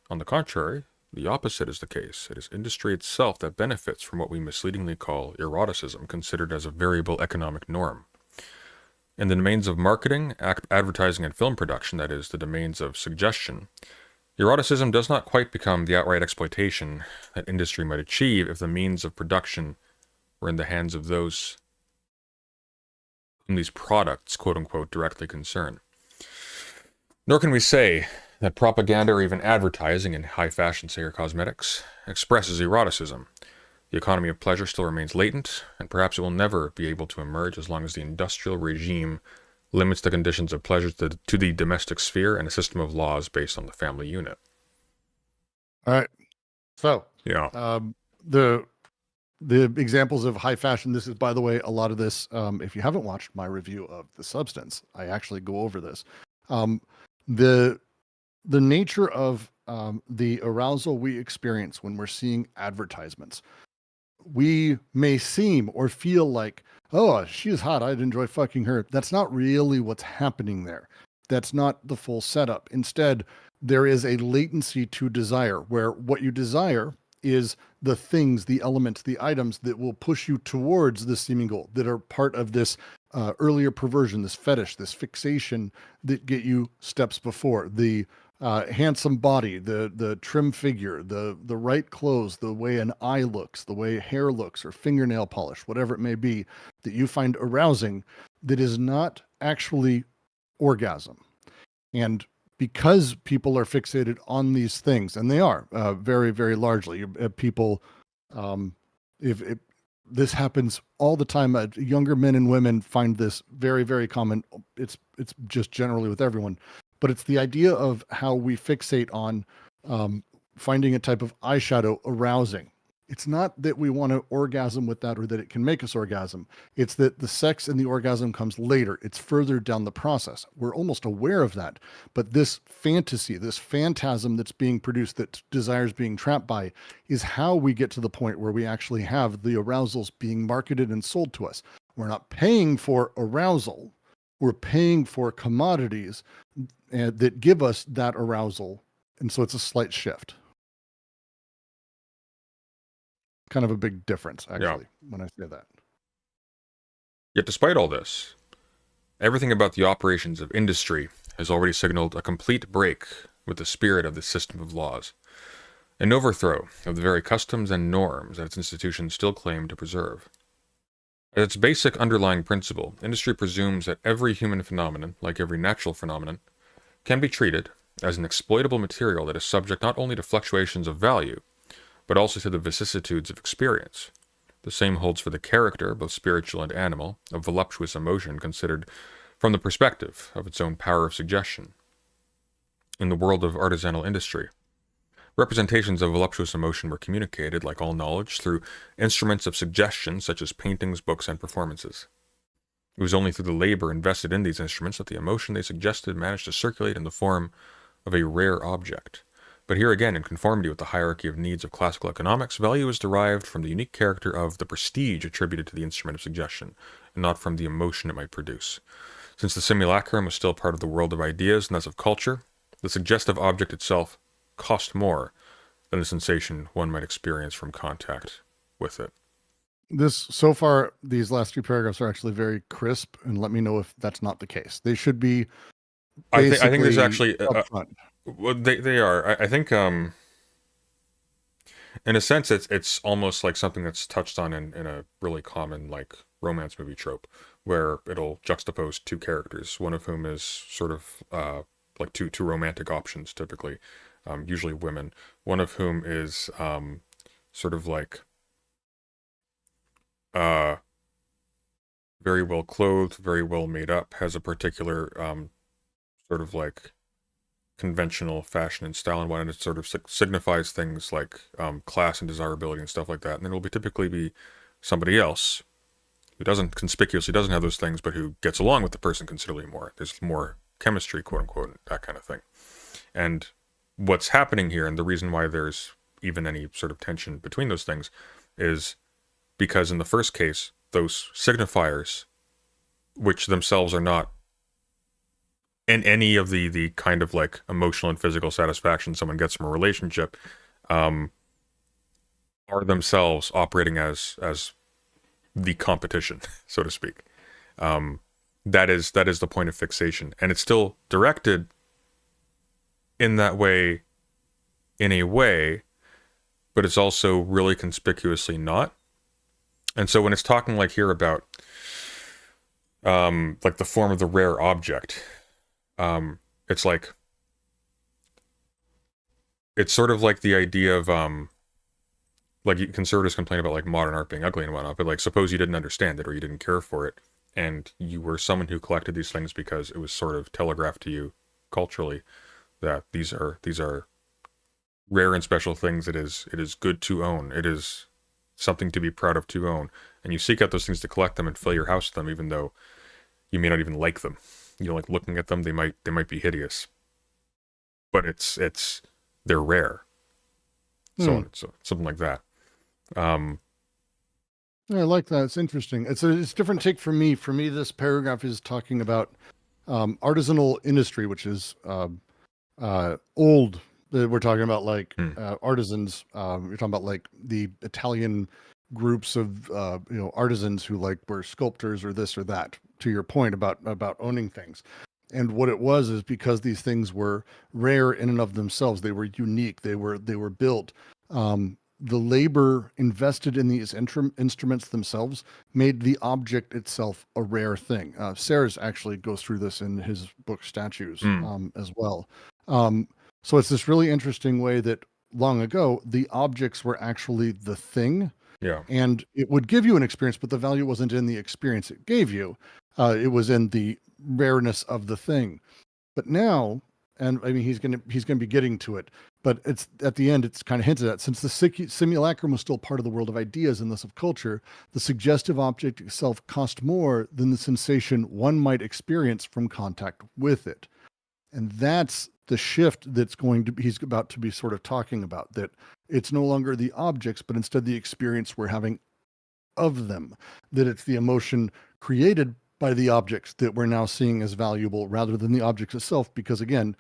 On the contrary, the opposite is the case. It is industry itself that benefits from what we misleadingly call eroticism, considered as a variable economic norm. In the domains of marketing, advertising, and film production, that is, the domains of suggestion, eroticism does not quite become the outright exploitation that industry might achieve if the means of production were in the hands of those whom these products, quote-unquote, directly concern. Nor can we say that propaganda or even advertising in high-fashion, say, or cosmetics, expresses eroticism. The economy of pleasure still remains latent, and perhaps it will never be able to emerge as long as the industrial regime limits the conditions of pleasure to the domestic sphere and a system of laws based on the family unit. All right. So, yeah, the examples of high fashion, this is, by the way, a lot of this, if you haven't watched my review of The Substance, I actually go over this. The nature of the arousal we experience when we're seeing advertisements. we may seem or feel like, oh, she's hot, I'd enjoy fucking her. That's not really what's happening there. That's not the full setup. Instead, there is a latency to desire, where what you desire is the things, the elements, the items that will push you towards the seeming goal, that are part of this earlier perversion, this fetish, this fixation that get you steps before. The handsome body, the trim figure, the right clothes, the way an eye looks, the way hair looks, or fingernail polish, whatever it may be, that you find arousing, that is not actually orgasm. And because people are fixated on these things, and they are very, very largely, people, if this happens all the time, younger men and women find this very, very common. It's just generally with everyone, but it's the idea of how we fixate on finding a type of eyeshadow arousing. It's not that we want to orgasm with that or that it can make us orgasm. It's that the sex and the orgasm comes later. It's further down the process. We're almost aware of that. But this fantasy, this phantasm that's being produced, that desires being trapped by, is how we get to the point where we actually have the arousals being marketed and sold to us. We're not paying for arousal. We're paying for commodities that give us that arousal. And so it's a slight shift. Kind of a big difference, actually, when I say that. Yet despite all this, everything about the operations of industry has already signaled a complete break with the spirit of the system of laws, an overthrow of the very customs and norms that its institutions still claim to preserve. At its basic underlying principle, industry presumes that every human phenomenon, like every natural phenomenon, can be treated as an exploitable material that is subject not only to fluctuations of value, but also to the vicissitudes of experience. The same holds for the character, both spiritual and animal, of voluptuous emotion considered from the perspective of its own power of suggestion. In the world of artisanal industry, representations of voluptuous emotion were communicated, like all knowledge, through instruments of suggestion such as paintings, books, and performances. It was only through the labor invested in these instruments that the emotion they suggested managed to circulate in the form of a rare object. But here again, in conformity with the hierarchy of needs of classical economics, value is derived from the unique character of the prestige attributed to the instrument of suggestion, and not from the emotion it might produce. Since the simulacrum was still part of the world of ideas and thus of culture, the suggestive object itself cost more than the sensation one might experience from contact with it. So far, these last few paragraphs are actually very crisp, and let me know if that's not the case. They should be I think there's actually upfront. Well, they are. I think, in a sense, it's almost like something that's touched on in a really common, like, romance movie trope, where it'll juxtapose two characters, one of whom is sort of like two romantic options, typically, usually women, one of whom is sort of like very well clothed, very well made up, has a particular sort of like conventional fashion and style and whatnot. It sort of signifies things like class and desirability and stuff like that. And then it'll typically be somebody else who doesn't have those things, but who gets along with the person considerably more. There's more chemistry, quote unquote, that kind of thing. And what's happening here, and the reason why there's even any sort of tension between those things, is because in the first case, those signifiers, which themselves are not in any of the kind of like emotional and physical satisfaction someone gets from a relationship, are themselves operating as the competition, so to speak. That is the point of fixation, and it's still directed in that way, in a way, but it's also really conspicuously not. And so when it's talking like here about like the form of the rare object, it's like, it's sort of like the idea of like conservatives complain about like modern art being ugly and whatnot, but like suppose you didn't understand it or you didn't care for it, and you were someone who collected these things because it was sort of telegraphed to you culturally that these are rare and special things. It is good to own. It is something to be proud of to own, and you seek out those things to collect them and fill your house with them, even though you may not even like them. You know, like looking at them, they might be hideous, but they're rare. So something like that. Yeah, I like that. It's interesting. It's a different take for me. For me, this paragraph is talking about artisanal industry, which is old. We're talking about like artisans. We're talking about like the Italian groups of artisans who like were sculptors or this or that. To your point about owning things, and what it was is because these things were rare in and of themselves. They were unique. They were built. The labor invested in these instruments themselves made the object itself a rare thing. Sayers actually goes through this in his book Statues as well. So it's this really interesting way that long ago, the objects were actually the thing. Yeah. And it would give you an experience, but the value wasn't in the experience it gave you. It was in the rareness of the thing. But now, and I mean, he's gonna be getting to it, but it's at the end, it's kind of hinted at, since the simulacrum was still part of the world of ideas and thus of culture, the suggestive object itself cost more than the sensation one might experience from contact with it. And that's the shift that's he's about to be sort of talking about, that it's no longer the objects, but instead the experience we're having of them, that it's the emotion created by the objects that we're now seeing as valuable rather than the objects itself, because again,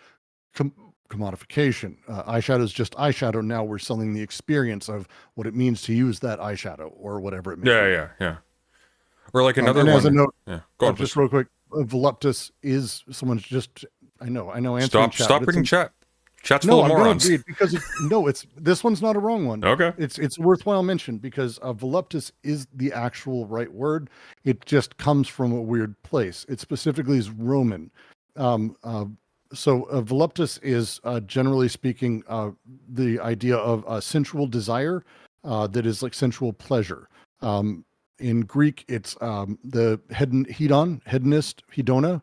commodification. Eyeshadow is just eyeshadow. Now we're selling the experience of what it means to use that eyeshadow or whatever it may be. Yeah. Or like another and one. As a note, go on, just please. real quick, voluptus is someone's just, I know. Answering Stop reading chat. Chat's no, full of I'm morons. going to read because it's this one's not a wrong one. Okay. It's worthwhile mention because voluptus is the actual right word. It just comes from a weird place. It specifically is Roman. So voluptus is generally speaking the idea of sensual desire that is like sensual pleasure. In Greek, it's the hedonist, hedona.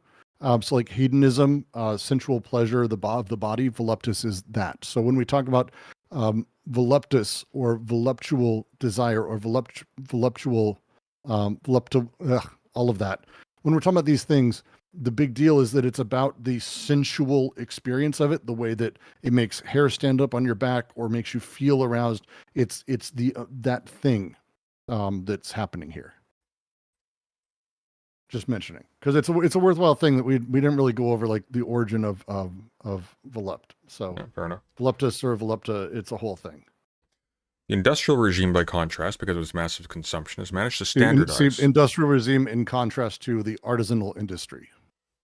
So like hedonism, sensual pleasure, of the body, voluptus is that. So when we talk about voluptus or voluptual desire or voluptual, all of that, when we're talking about these things, the big deal is that it's about the sensual experience of it, the way that it makes hair stand up on your back or makes you feel aroused. It's the that thing that's happening here. Just mentioning, because it's a worthwhile thing that we didn't really go over, like the origin of volupt. So fair enough. voluptus or volupta, it's a whole thing. The industrial regime, by contrast, because of its massive consumption, has managed to standardize. Industrial regime in contrast to the artisanal industry.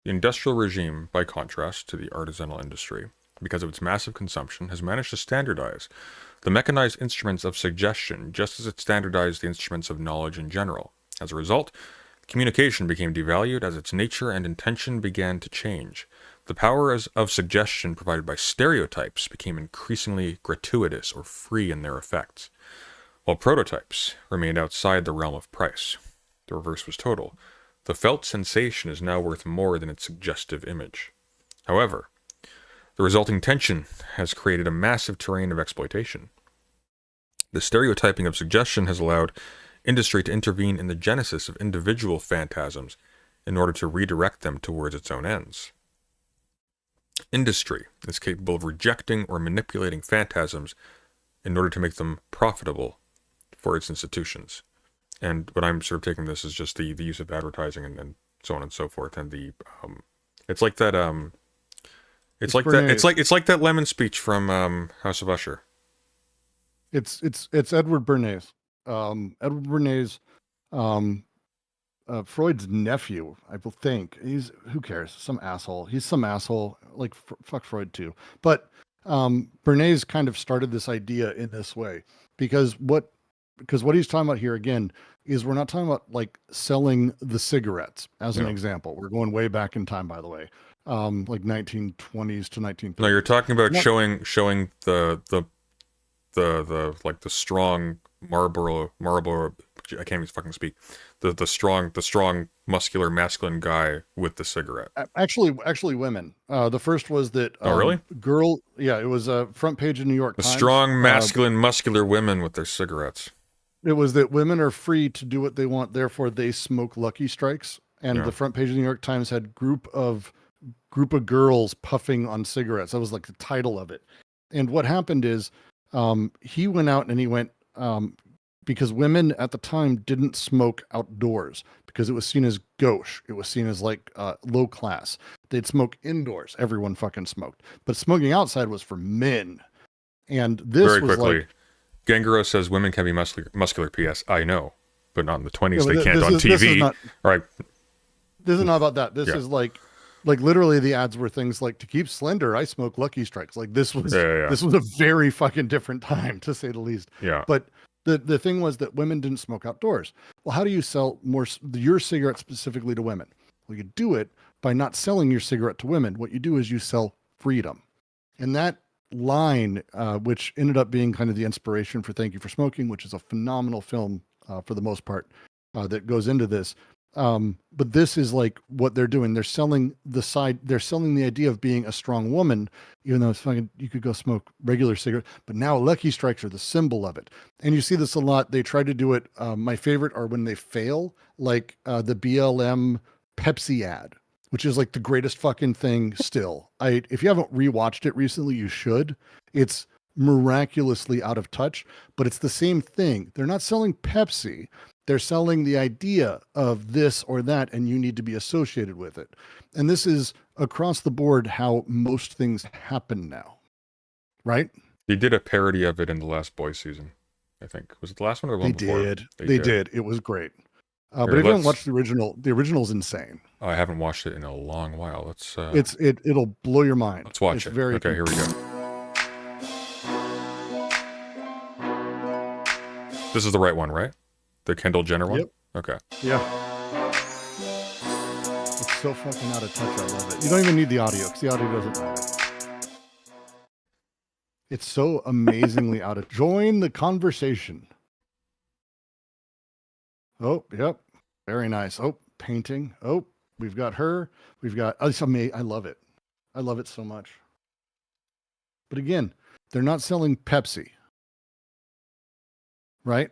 The industrial regime, by contrast to the artisanal industry, because of its massive consumption, has managed to standardize the mechanized instruments of suggestion, just as it standardized the instruments of knowledge in general. As a result, communication became devalued as its nature and intention began to change. The power of suggestion provided by stereotypes became increasingly gratuitous or free in their effects, while prototypes remained outside the realm of price. The reverse was total. The felt sensation is now worth more than its suggestive image. However, the resulting tension has created a massive terrain of exploitation. The stereotyping of suggestion has allowed industry to intervene in the genesis of individual phantasms in order to redirect them towards its own ends. Industry is capable of rejecting or manipulating phantasms in order to make them profitable for its institutions. And what I'm sort of taking this is just the use of advertising and so on and so forth. And the it's like that it's like that lemon speech from House of Usher. It's Edward Bernays. Edward Bernays, Freud's nephew, I think. Who cares? Some asshole. He's some asshole. Like fuck Freud too. But Bernays kind of started this idea in this way because what he's talking about here again is we're not talking about like selling the cigarettes as an example. We're going way back in time, by the way, like 1920s to 1930s. No, you're talking about showing the like the strong Marlboro. I can't even fucking speak. The strong muscular masculine guy with the cigarette. Actually, women. The first was that. Oh, really? Girl. Yeah, it was a front page of New York Times. The strong masculine muscular women with their cigarettes. It was that women are free to do what they want, therefore they smoke Lucky Strikes. And the front page of the New York Times had group of girls puffing on cigarettes. That was like the title of it. And what happened is he went out and he went, because women at the time didn't smoke outdoors because it was seen as gauche. It was seen as like low class. They'd smoke indoors. Everyone fucking smoked. But smoking outside was for men. And this Very was quickly, like... Gangaro says women can be muscular. PS. I know, but not in the 20s. Yeah, they can't on TV. This is not, right. this is not about that. This Yeah. is like literally the ads were things like, to keep slender, I smoke Lucky Strikes. Like this was this was a very fucking different time, to say the least. Yeah. But the thing was that women didn't smoke outdoors. Well, how do you sell your cigarette specifically to women? Well, you do it by not selling your cigarette to women. What you do is you sell freedom. And that line, which ended up being kind of the inspiration for Thank You for Smoking, which is a phenomenal film for the most part, that goes into this. But this is like what they're doing. They're selling the idea of being a strong woman, even though it's fucking, you could go smoke regular cigarette, but now Lucky Strikes are the symbol of it. And you see this a lot. They try to do it. My favorite are when they fail, like the BLM Pepsi ad, which is like the greatest fucking thing still. If you haven't rewatched it recently, you should. It's miraculously out of touch, but it's the same thing. They're not selling Pepsi. They're selling the idea of this or that, and you need to be associated with it. And this is across the board how most things happen now, right? They did a parody of it in the last Boys season, I think. Was it the last one or the one before? They did. It was great. But if you haven't watched the original's insane. I haven't watched it in a long while. Let's. It'll blow your mind. Let's watch it. Very okay, here we go. This is the right one, right? The Kendall Jenner one? Yep. Okay. Yeah. It's so fucking out of touch. I love it. You don't even need the audio because the audio doesn't matter. It's so amazingly out of... Join the conversation. Oh, yep. Very nice. Oh, painting. Oh, we've got her. We've got... It's amazing. I love it. I love it so much. But again, they're not selling Pepsi. Right?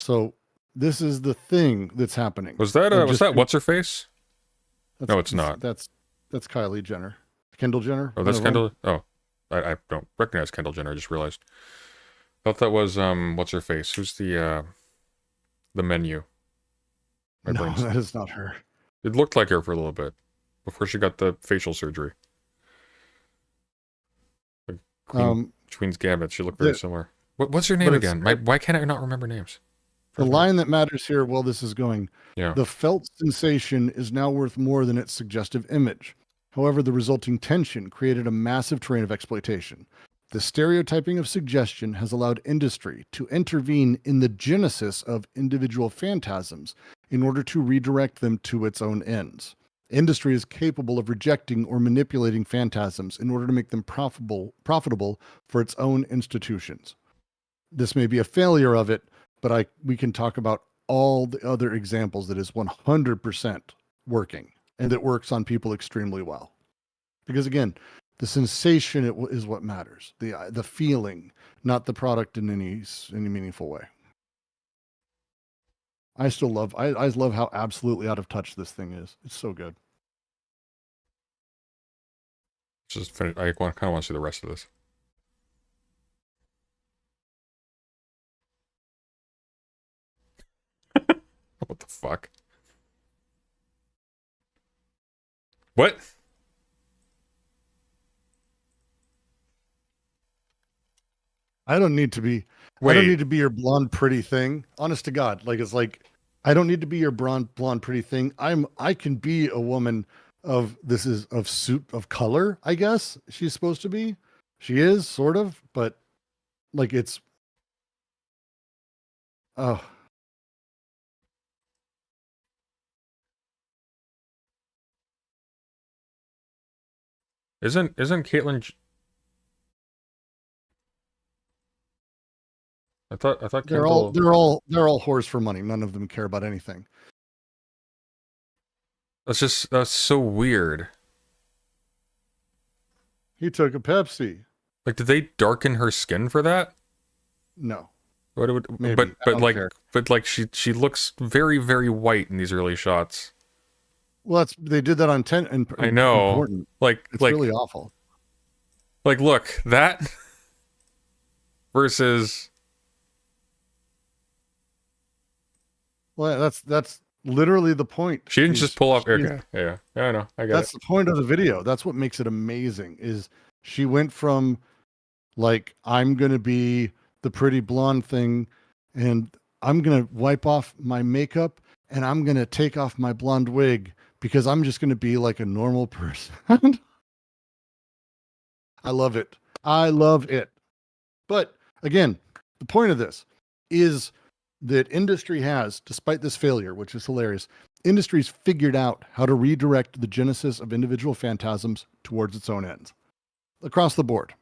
So this is the thing that's happening. Was that what's her face? No, it's not. That's Kylie Jenner. Kendall Jenner. Oh, that's Kendall. Oh, I don't recognize Kendall Jenner. I just realized. I thought that was what's her face? Who's the menu? No, that is not her. It looked like her for a little bit before she got the facial surgery. Like Queen's Gambit. She looked very similar. What's her name again? Why can't I not remember names? The line that matters here, while this is going, the felt sensation is now worth more than its suggestive image. However, the resulting tension created a massive terrain of exploitation. The stereotyping of suggestion has allowed industry to intervene in the genesis of individual phantasms in order to redirect them to its own ends. Industry is capable of rejecting or manipulating phantasms in order to make them profitable for its own institutions. This may be a failure of it, but we can talk about all the other examples that is 100% working and that works on people extremely well. Because again, the sensation is what matters. The feeling, not the product in any meaningful way. I love how absolutely out of touch this thing is. It's so good. Just finish. I kind of want to see the rest of this. What the fuck? What? I don't need to be your blonde pretty thing. Honest to God. Like, it's like, I don't need to be your blonde pretty thing. I can be a woman of color, I guess she's supposed to be. She is sort of, but like it's Isn't Caitlyn? I thought they're all whores for money. None of them care about anything. That's so weird. He took a Pepsi. Like, did they darken her skin for that? No. But she looks very, very white in these early shots. Well, they did that on 10. And I know. Important. It's really awful. Like, look, that versus Well, that's literally the point. She didn't She's- just pull off. she's- Okay, yeah, I know. I got That's it. the point of the video. That's what makes it amazing. Is she went from like, I'm gonna be the pretty blonde thing, and I'm gonna wipe off my makeup, and I'm gonna take off my blonde wig because I'm just gonna be like a normal person. I love it. I love it. But again, the point of this is that industry has, despite this failure, which is hilarious, industry's figured out how to redirect the genesis of individual phantasms towards its own ends across the board.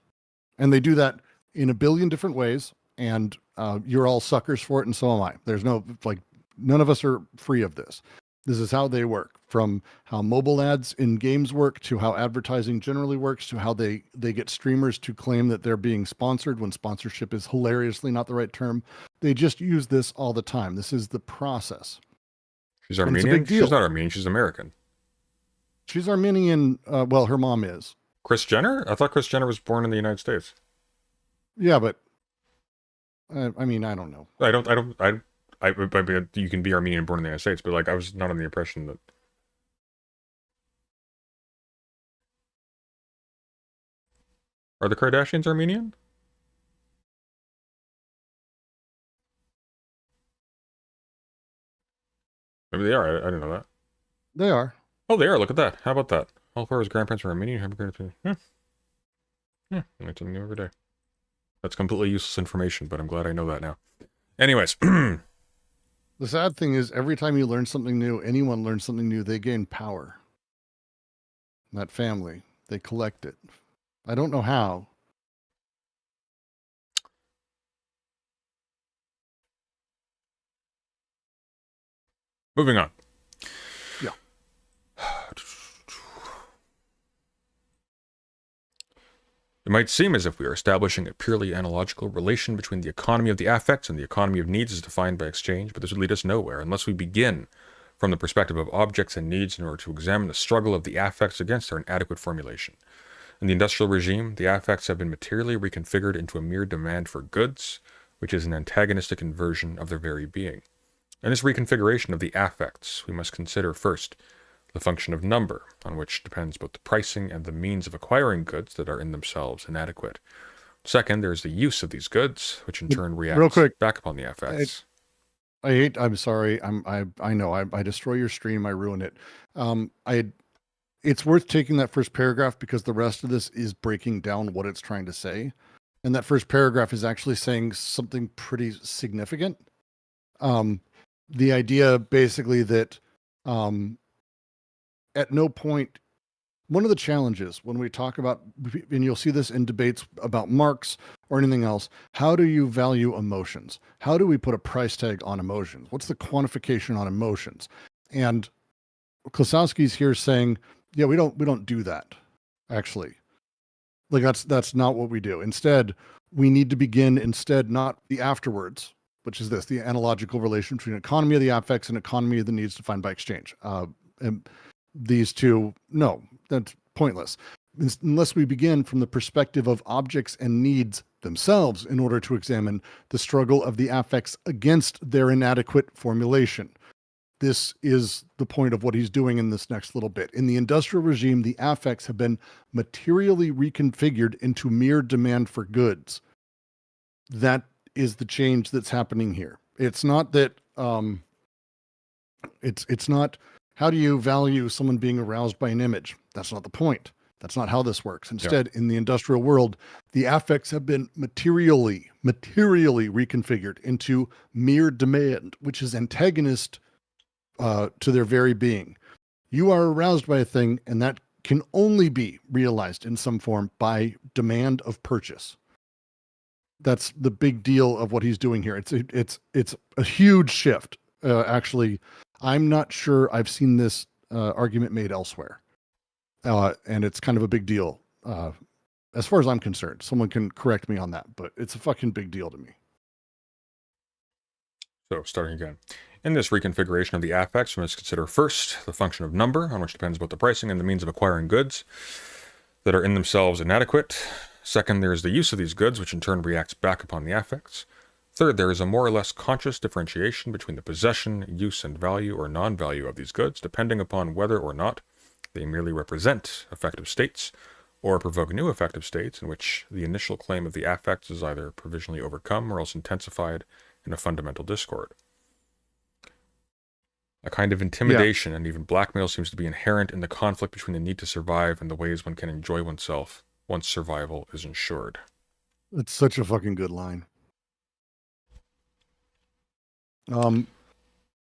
And they do that in a billion different ways. And you're all suckers for it. And so am I. There's no, like, none of us are free of this. This is how they work, from how mobile ads in games work to how advertising generally works to how they get streamers to claim that they're being sponsored when sponsorship is hilariously not the right term. They just use this all the time. This is the process. She's And it's a Armenian. big deal. She's not Armenian. She's American. She's Armenian. Well, her mom is. Kris Jenner? I thought Kris Jenner was born in the United States. Yeah, but I mean, I don't know. You can be Armenian born in the United States, but like I was not under the impression that. Are the Kardashians Armenian? Maybe they are. I didn't know that. They are. Oh, they are. Look at that. How about that? All four of his grandparents were Armenian. Yeah, I learn something new every day. That's completely useless information, but I'm glad I know that now. Anyways, The sad thing is, every time you learn something new, anyone learns something new, they gain power. That family, they collect it. I don't know how. moving on. Yeah. It might seem as if we are establishing a purely analogical relation between the economy of the affects and the economy of needs as defined by exchange, but this would lead us nowhere unless we begin from the perspective of objects and needs in order to examine the struggle of the affects against their inadequate formulation. In the industrial regime, the affects have been materially reconfigured into a mere demand for goods, which is an antagonistic inversion of their very being. In this reconfiguration of the affects, we must consider first the function of number, on which depends both the pricing and the means of acquiring goods that are in themselves inadequate. Second, there is the use of these goods, which in turn reacts quick, back upon the affects. I'm sorry. I know I destroy your stream. I ruin it. It's worth taking that first paragraph because the rest of this is breaking down what it's trying to say. And that first paragraph is actually saying something pretty significant. The idea basically that, at no point, one of the challenges when we talk about, and you'll see this in debates about Marx or anything else, how do you value emotions? How do we put a price tag on emotions? What's the quantification on emotions? And Klosowski's here saying, yeah, we don't do that, actually. Like that's not what we do. Instead, we need to begin not the afterwards, which is this, the analogical relation between economy of the affects and economy of the needs defined by exchange. And these two, no, that's pointless. Unless we begin from the perspective of objects and needs themselves in order to examine the struggle of the affects against their inadequate formulation. This is the point of what he's doing in this next little bit. In the industrial regime, the affects have been materially reconfigured into mere demand for goods. That is the change that's happening here. It's not that it's not how do you value someone being aroused by an image? That's not the point. That's not how this works. Instead, in the industrial world, the affects have been materially reconfigured into mere demand, which is antagonist to their very being. You are aroused by a thing, and that can only be realized in some form by demand of purchase. That's the big deal of what he's doing here. It's a huge shift. Actually, I'm not sure I've seen this argument made elsewhere, and it's kind of a big deal as far as I'm concerned. Someone can correct me on that, but it's a fucking big deal to me. So, starting again. In this reconfiguration of the affects, we must consider first the function of number, on which depends both the pricing and the means of acquiring goods that are in themselves inadequate. Second, there is the use of these goods, which in turn reacts back upon the affects. Third, there is a more or less conscious differentiation between the possession, use, and value or non-value of these goods, depending upon whether or not they merely represent affective states or provoke new affective states in which the initial claim of the affects is either provisionally overcome or else intensified in a fundamental discord. A kind of intimidation and even blackmail seems to be inherent in the conflict between the need to survive and the ways one can enjoy oneself once survival is ensured. It's such a fucking good line.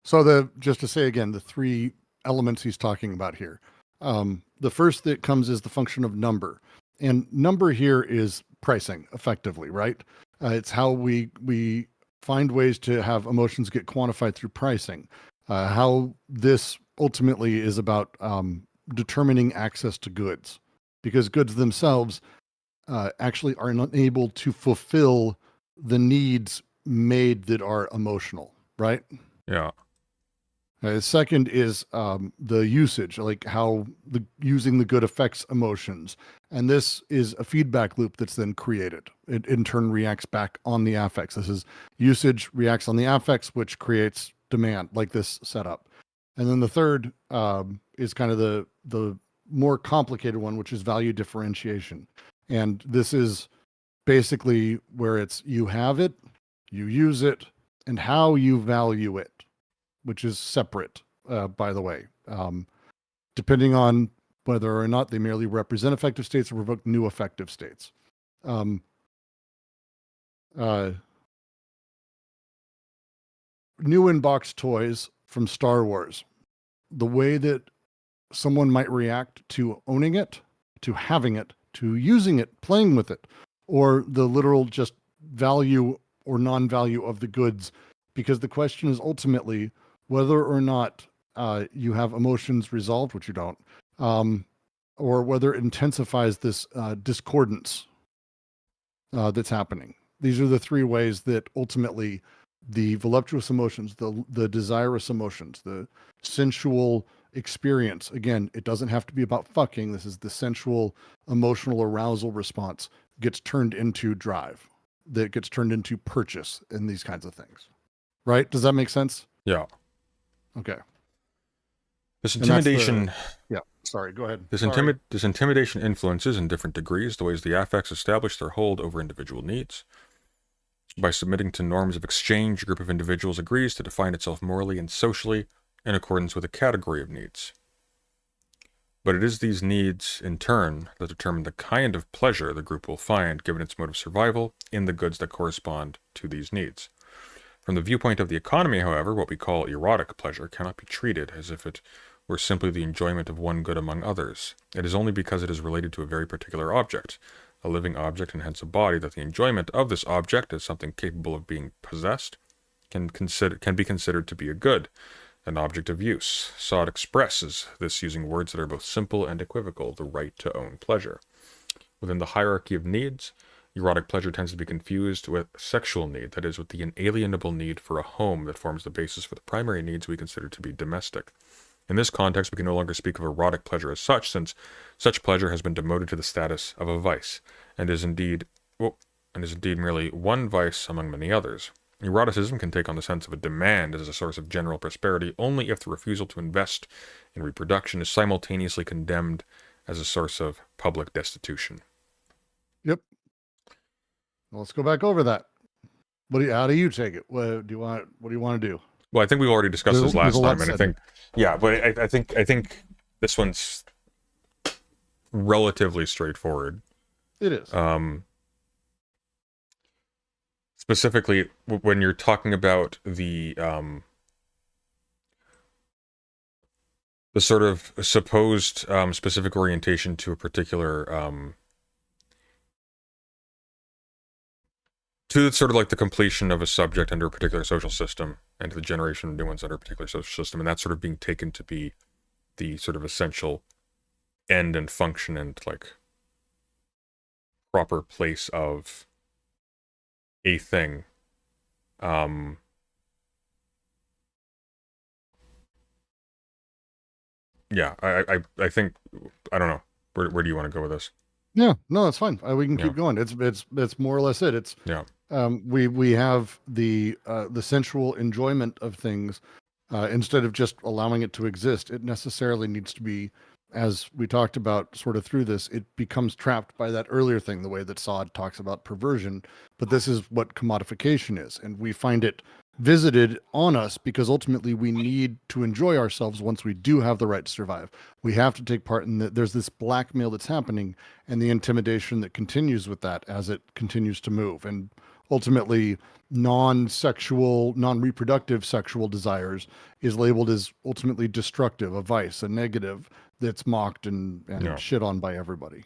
So just to say again, the three elements he's talking about here. The first that comes is the function of number, and number here is pricing effectively, right? It's how we find ways to have emotions get quantified through pricing. How this ultimately is about determining access to goods, because goods themselves actually are unable to fulfill the needs made that are emotional, right? Yeah. The second is the usage, like how using the good affects emotions. And this is a feedback loop that's then created. It in turn reacts back on the affects. This is usage reacts on the affects, which creates demand, like this setup. And then the third is kind of the more complicated one, which is value differentiation. And this is basically where it's you have it, you use it, and how you value it, which is separate, by the way, depending on whether or not they merely represent affective states or provoke new affective states. New in-box toys from Star Wars. The way that someone might react to owning it, to having it, to using it, playing with it, or the literal just value or non-value of the goods, because the question is ultimately whether or not you have emotions resolved, which you don't, or whether it intensifies this discordance that's happening. These are the three ways that ultimately the voluptuous emotions, the desirous emotions, the sensual experience, again, it doesn't have to be about fucking. This is the sensual emotional arousal response gets turned into drive, that gets turned into purchase and these kinds of things. Right? Does that make sense? Yeah. Okay. This intimidation... Yeah, sorry, go ahead. This intimidation influences in different degrees the ways the affects establish their hold over individual needs. By submitting to norms of exchange, a group of individuals agrees to define itself morally and socially in accordance with a category of needs. But it is these needs, in turn, that determine the kind of pleasure the group will find, given its mode of survival, in the goods that correspond to these needs. From the viewpoint of the economy, however, what we call erotic pleasure cannot be treated as if it were simply the enjoyment of one good among others. It is only because it is related to a very particular object, a living object and hence a body, that the enjoyment of this object as something capable of being possessed can be considered to be a good, an object of use. Sod expresses this using words that are both simple and equivocal, the right to own pleasure. Within the hierarchy of needs, erotic pleasure tends to be confused with sexual need, that is, with the inalienable need for a home that forms the basis for the primary needs we consider to be domestic. In this context, we can no longer speak of erotic pleasure as such, since such pleasure has been demoted to the status of a vice, and is indeed merely one vice among many others. Eroticism can take on the sense of a demand as a source of general prosperity only if the refusal to invest in reproduction is simultaneously condemned as a source of public destitution. Yep. Well, let's go back over that. How do you take it? What do you want to do? Well, I think we've already discussed this last time, and I think, yeah, but I think this one's relatively straightforward. It is. Specifically, when you're talking about the sort of supposed specific orientation to a particular to sort of like the completion of a subject under a particular social system and to the generation of new ones under a particular social system, and that sort of being taken to be the sort of essential end and function and like proper place of a thing. Yeah, I think, I don't know. Where do you want to go with this? Yeah, no, that's fine. We can keep going. It's more or less it. It's yeah. We have the sensual enjoyment of things instead of just allowing it to exist. It necessarily needs to be, as we talked about sort of through this, it becomes trapped by that earlier thing, the way that Sod talks about perversion. But this is what commodification is, and we find it visited on us because ultimately we need to enjoy ourselves once we do have the right to survive. We have to take part in that. There's this blackmail that's happening and the intimidation that continues with that as it continues to move. And ultimately non-sexual, non-reproductive sexual desires is labeled as ultimately destructive, a vice, a negative that's mocked and Yeah. shit on by everybody.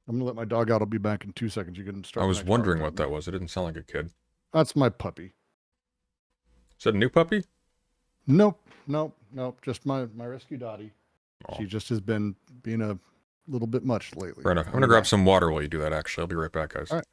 I'm gonna let my dog out. I'll be back in 2 seconds. You can start. I the was next wondering part. what that was. It didn't sound like a kid. That's my puppy. Is that a new puppy? Nope. Just my rescue Dottie. Oh. She just has been being a little bit much lately. Fair enough. I'm going to grab some water while you do that, actually. I'll be right back, guys. All right.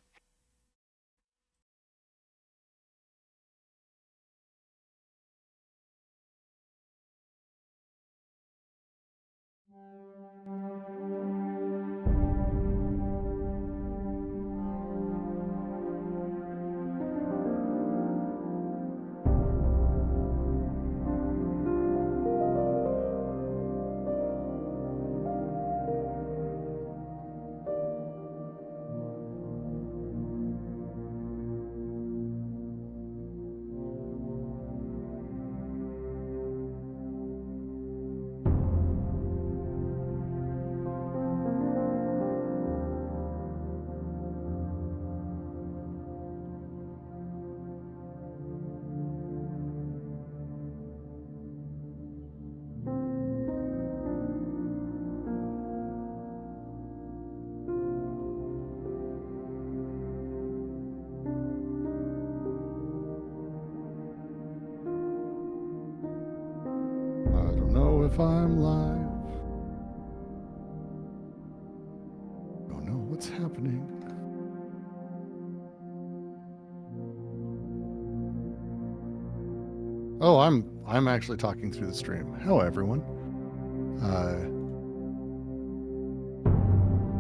I don't know if I'm live. Don't know what's happening. Oh, I'm actually talking through the stream. Hello, everyone.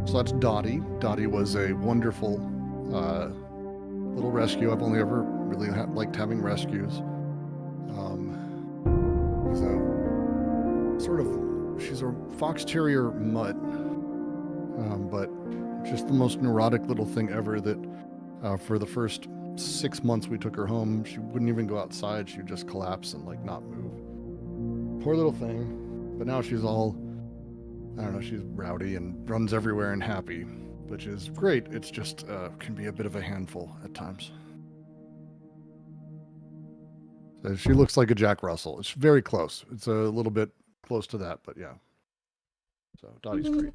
So that's Dottie. Dottie was a wonderful little rescue. I've only ever really liked having rescues. She's a fox terrier mutt, but just the most neurotic little thing ever. That for the first 6 months we took her home, she wouldn't even go outside. She would just collapse and like not move. Poor little thing. But now she's all, I don't know, she's rowdy and runs everywhere and happy, which is great. It's just can be a bit of a handful at times. So she looks like a Jack Russell. It's very close. It's a little bit close to that, but yeah. So Dottie's great.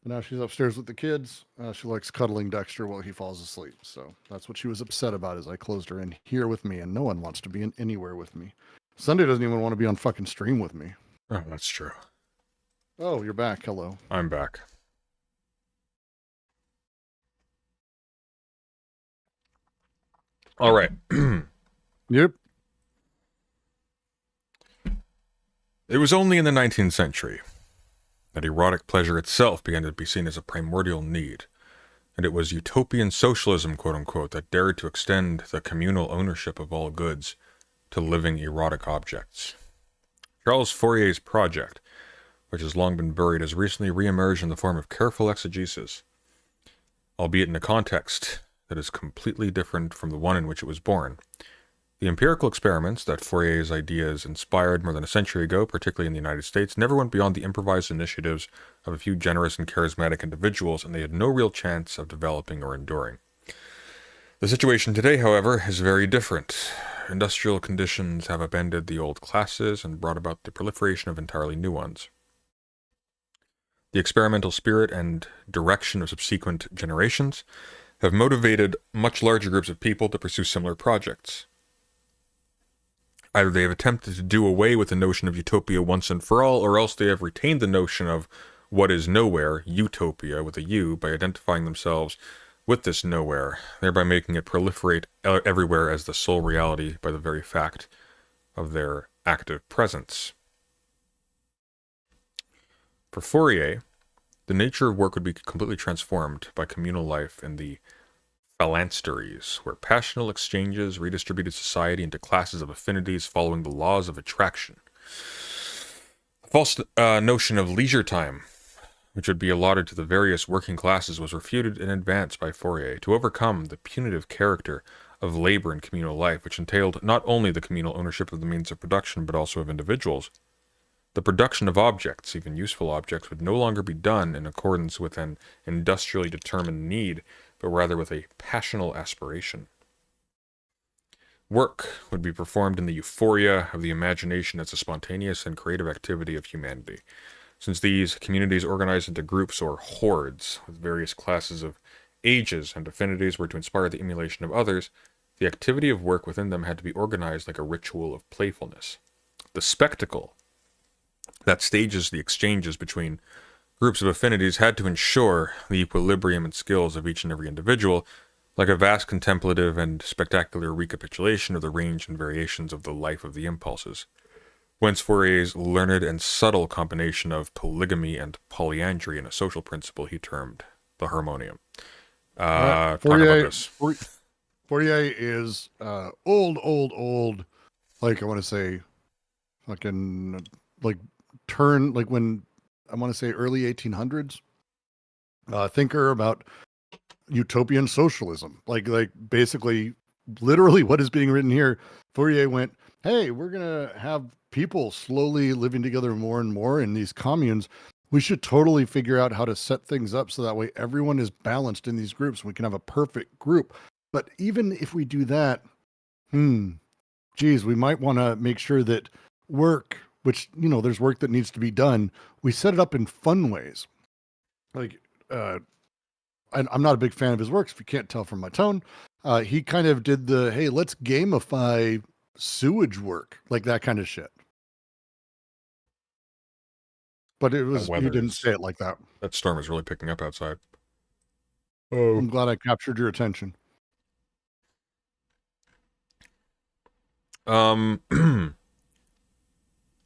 But now she's upstairs with the kids. She likes cuddling Dexter while he falls asleep. So that's what she was upset about, is I closed her in here with me, and no one wants to be in anywhere with me. Sunday doesn't even want to be on fucking stream with me. Oh, that's true. Oh, you're back. Hello. I'm back. All right. Yep. It was only in the 19th century that erotic pleasure itself began to be seen as a primordial need, and it was utopian socialism, quote-unquote, that dared to extend the communal ownership of all goods to living erotic objects. Charles Fourier's project, which has long been buried, has recently re-emerged in the form of careful exegesis, albeit in a context that is completely different from the one in which it was born. The empirical experiments that Fourier's ideas inspired more than a century ago, particularly in the United States, never went beyond the improvised initiatives of a few generous and charismatic individuals, and they had no real chance of developing or enduring. The situation today, however, is very different. Industrial conditions have upended the old classes and brought about the proliferation of entirely new ones. The experimental spirit and direction of subsequent generations have motivated much larger groups of people to pursue similar projects. Either they have attempted to do away with the notion of utopia once and for all, or else they have retained the notion of what is nowhere, utopia with a U, by identifying themselves with this nowhere, thereby making it proliferate everywhere as the sole reality by the very fact of their active presence. For Fourier, the nature of work would be completely transformed by communal life in the phalansteries, where passional exchanges redistributed society into classes of affinities following the laws of attraction. The false notion of leisure time, which would be allotted to the various working classes, was refuted in advance by Fourier to overcome the punitive character of labor in communal life, which entailed not only the communal ownership of the means of production, but also of individuals. The production of objects, even useful objects, would no longer be done in accordance with an industrially determined need, but rather with a passional aspiration. Work would be performed in the euphoria of the imagination as a spontaneous and creative activity of humanity. Since these communities organized into groups or hordes with various classes of ages and affinities were to inspire the emulation of others, the activity of work within them had to be organized like a ritual of playfulness. The spectacle that stages the exchanges between groups of affinities had to ensure the equilibrium and skills of each and every individual, like a vast contemplative and spectacular recapitulation of the range and variations of the life of the impulses. Whence Fourier's learned and subtle combination of polygamy and polyandry in a social principle he termed the harmonium. Talk about this. Fourier is old, like I want to say, fucking, like, when I want to say early 1800s, thinker about utopian socialism. Like basically, literally what is being written here, Fourier went, hey, we're going to have people slowly living together more and more in these communes. We should totally figure out how to set things up so that way everyone is balanced in these groups. We can have a perfect group. But even if we do that, we might want to make sure that work, which, you know, there's work that needs to be done, we set it up in fun ways. Like, I'm not a big fan of his works, if you can't tell from my tone. He kind of did the, hey, let's gamify sewage work, like that kind of shit. But it was, he didn't say it like that. That storm is really picking up outside. I'm glad I captured your attention.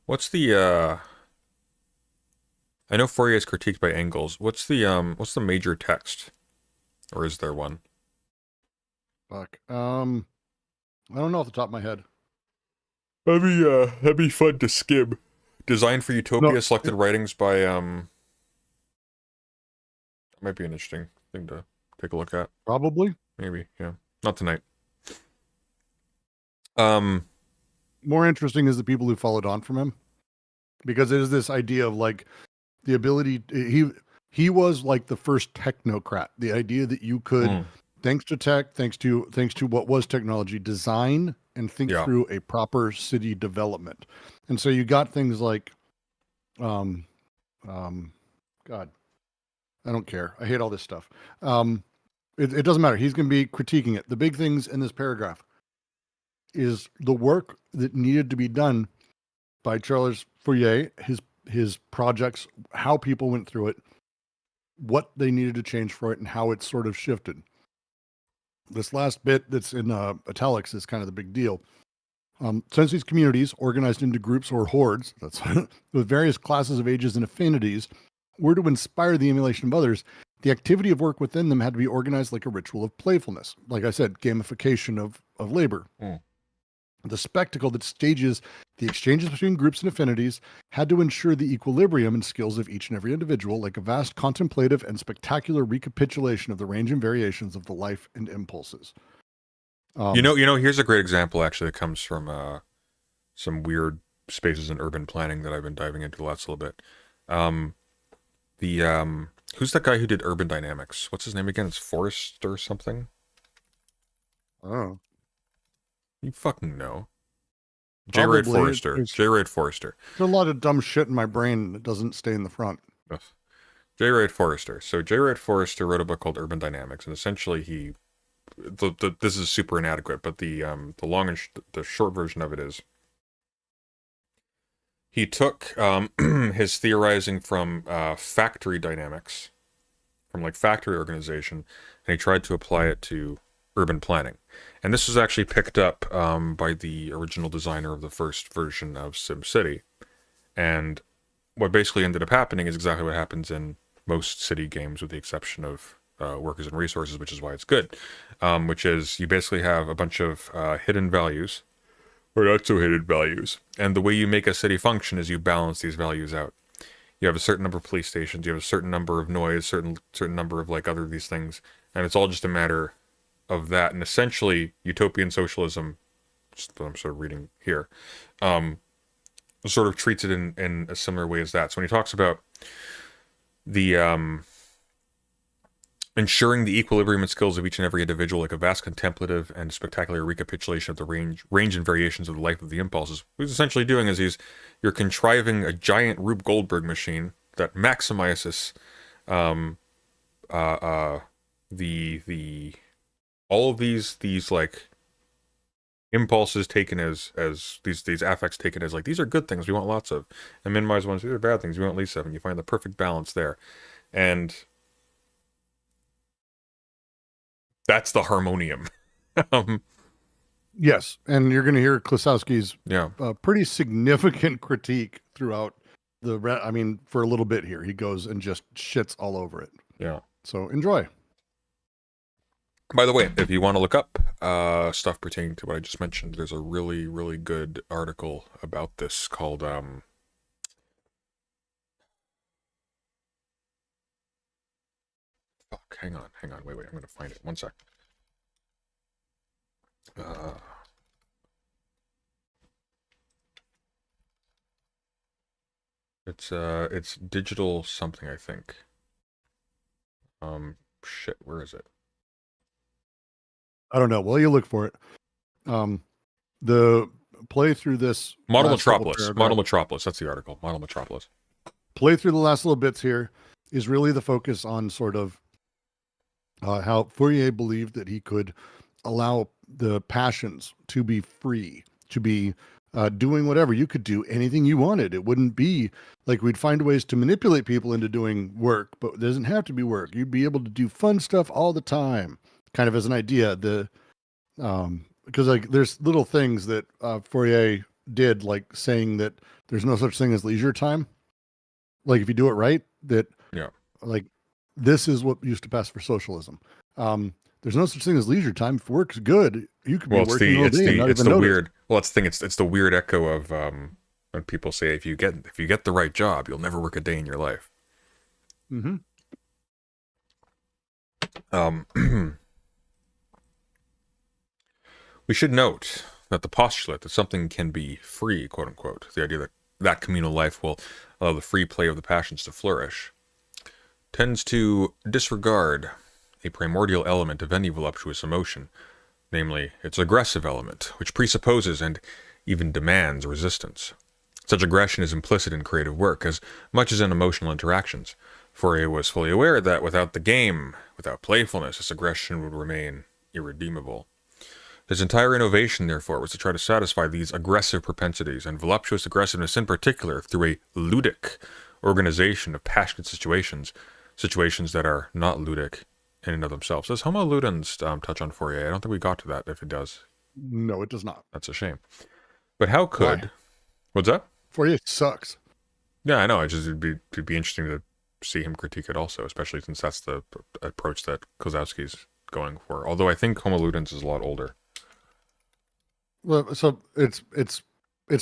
What's the I know Fourier is critiqued by Engels. What's the major text? Or is there one? Fuck. I don't know off the top of my head. That'd be fun to skim. Designed for Utopia, No. selected writings by that might be an interesting thing to take a look at. Probably. Maybe, yeah. Not tonight. More interesting is the people who followed on from him, because it is this idea of like the ability. He was like the first technocrat. The idea that you could, thanks to tech, thanks to what was technology, design and think through a proper city development. And so you got things like, God, I don't care. I hate all this stuff. It doesn't matter. He's going to be critiquing it. The big things in this paragraph is the work that needed to be done by Charles Fourier, his projects, how people went through it, what they needed to change for it, and how it sort of shifted. This last bit that's in italics is kind of the big deal. Since these communities, organized into groups or hordes, that's with various classes of ages and affinities, were to inspire the emulation of others, the activity of work within them had to be organized like a ritual of playfulness. Like I said, gamification of labor. The spectacle that stages the exchanges between groups and affinities had to ensure the equilibrium and skills of each and every individual, like a vast contemplative and spectacular recapitulation of the range and variations of the life and impulses. Here's a great example actually that comes from some weird spaces in urban planning that I've been diving into the last little bit. Who's that guy who did urban dynamics? What's his name again? It's Forrest or something? Oh. You fucking know. J. Ray Forrester. There's a lot of dumb shit in my brain that doesn't stay in the front. J. Ray Forrester. So J. Ray Forrester wrote a book called Urban Dynamics, and essentially this is super inadequate, but the long and the short version of it is he took his theorizing from factory dynamics, from like factory organization, and he tried to apply it to urban planning. And this was actually picked up by the original designer of the first version of SimCity. And what basically ended up happening is exactly what happens in most city games, with the exception of workers and resources, which is why it's good. Which is you basically have a bunch of hidden values, or not so hidden values, and the way you make a city function is you balance these values out. You have a certain number of police stations, you have a certain number of noise, certain number of like other these things, and it's all just a matter of that. And essentially, utopian socialism, just what I'm sort of reading here, sort of treats it in a similar way as that. So when he talks about the ensuring the equilibrium and skills of each and every individual, like a vast contemplative and spectacular recapitulation of the range and variations of the life of the impulses. What he's essentially doing is you're contriving a giant Rube Goldberg machine that maximizes the all of these like impulses taken as these affects taken as like these are good things we want lots of, and minimize ones these are bad things we want least of, and you find the perfect balance there, and that's the harmonium. Yes, and you're going to hear Klosowski's Yeah. pretty significant critique throughout I mean, for a little bit here, he goes and just shits all over it. Yeah. So enjoy. By the way, if you want to look up stuff pertaining to what I just mentioned, there's a really, really good article about this called fuck, hang on, wait, I'm gonna find it. One sec. It's digital something, I think. Shit, where is it? I don't know. Well, you look for it. The play through this Model last couple Metropolis. paragraphs- Model Metropolis. That's the article. Model Metropolis. Play through the last little bits here is really the focus on sort of how Fourier believed that he could allow the passions to be free, to be doing whatever. You could do anything you wanted. It wouldn't be like we'd find ways to manipulate people into doing work, but it doesn't have to be work. You'd be able to do fun stuff all the time, kind of as an idea. Because like there's little things that Fourier did, like saying that there's no such thing as leisure time. Like if you do it right, that like this is what used to pass for socialism. There's no such thing as leisure time. If work's good, you could be working all day and not even notice. Weird. Well, it's the weird echo of when people say if you get the right job, you'll never work a day in your life. Mm-hmm. We should note that the postulate that something can be free, quote unquote, the idea that communal life will allow the free play of the passions to flourish, tends to disregard a primordial element of any voluptuous emotion, namely its aggressive element, which presupposes and even demands resistance. Such aggression is implicit in creative work as much as in emotional interactions. Fourier was fully aware that without the game, without playfulness, this aggression would remain irredeemable. His entire innovation, therefore, was to try to satisfy these aggressive propensities, and voluptuous aggressiveness in particular, through a ludic organization of passionate situations that are not ludic in and of themselves. Does Homo Ludens touch on Fourier? I don't think we got to that, if it does. No, it does not. That's a shame. But how could... Why? What's that? Fourier sucks. Yeah, I know. It'd be interesting to see him critique it also, especially since that's the approach that Klosowski's going for. Although I think Homo Ludens is a lot older. Well, so it's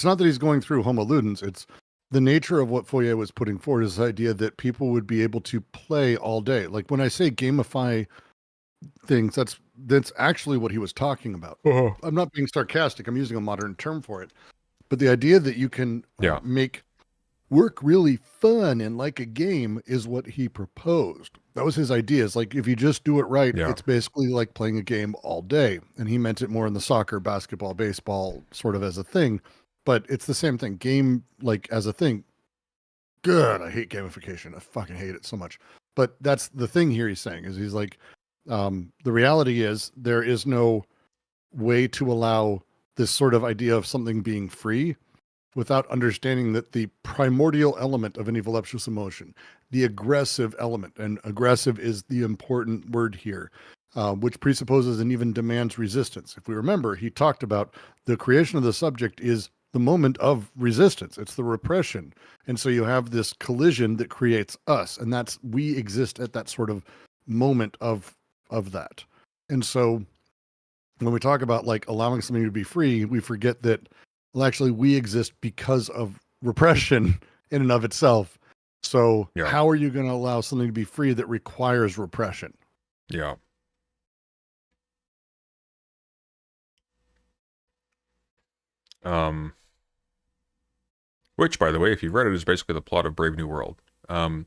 not that he's going through Homo Ludens. It's the nature of what Fourier was putting forward is the idea that people would be able to play all day. Like when I say gamify things, that's actually what he was talking about. I'm not being sarcastic. I'm using a modern term for it. But the idea that you can make work really fun and like a game is what he proposed. That was his idea. It's like, if you just do it right, it's basically like playing a game all day. And he meant it more in the soccer, basketball, baseball sort of as a thing. But it's the same thing. Game, like, as a thing. Good. I hate gamification. I fucking hate it so much. But that's the thing here he's saying, is he's like, the reality is there is no way to allow this sort of idea of something being free without understanding that the primordial element of any voluptuous emotion, the aggressive element, and aggressive is the important word here, which presupposes and even demands resistance. If we remember, he talked about the creation of the subject is the moment of resistance. It's the repression. And so you have this collision that creates us, and we exist at that sort of moment of that. And so when we talk about like allowing something to be free, we forget that, well, actually we exist because of repression in and of itself. So how are you going to allow something to be free that requires repression? Yeah. Which, by the way, if you've read it, is basically the plot of Brave New World. And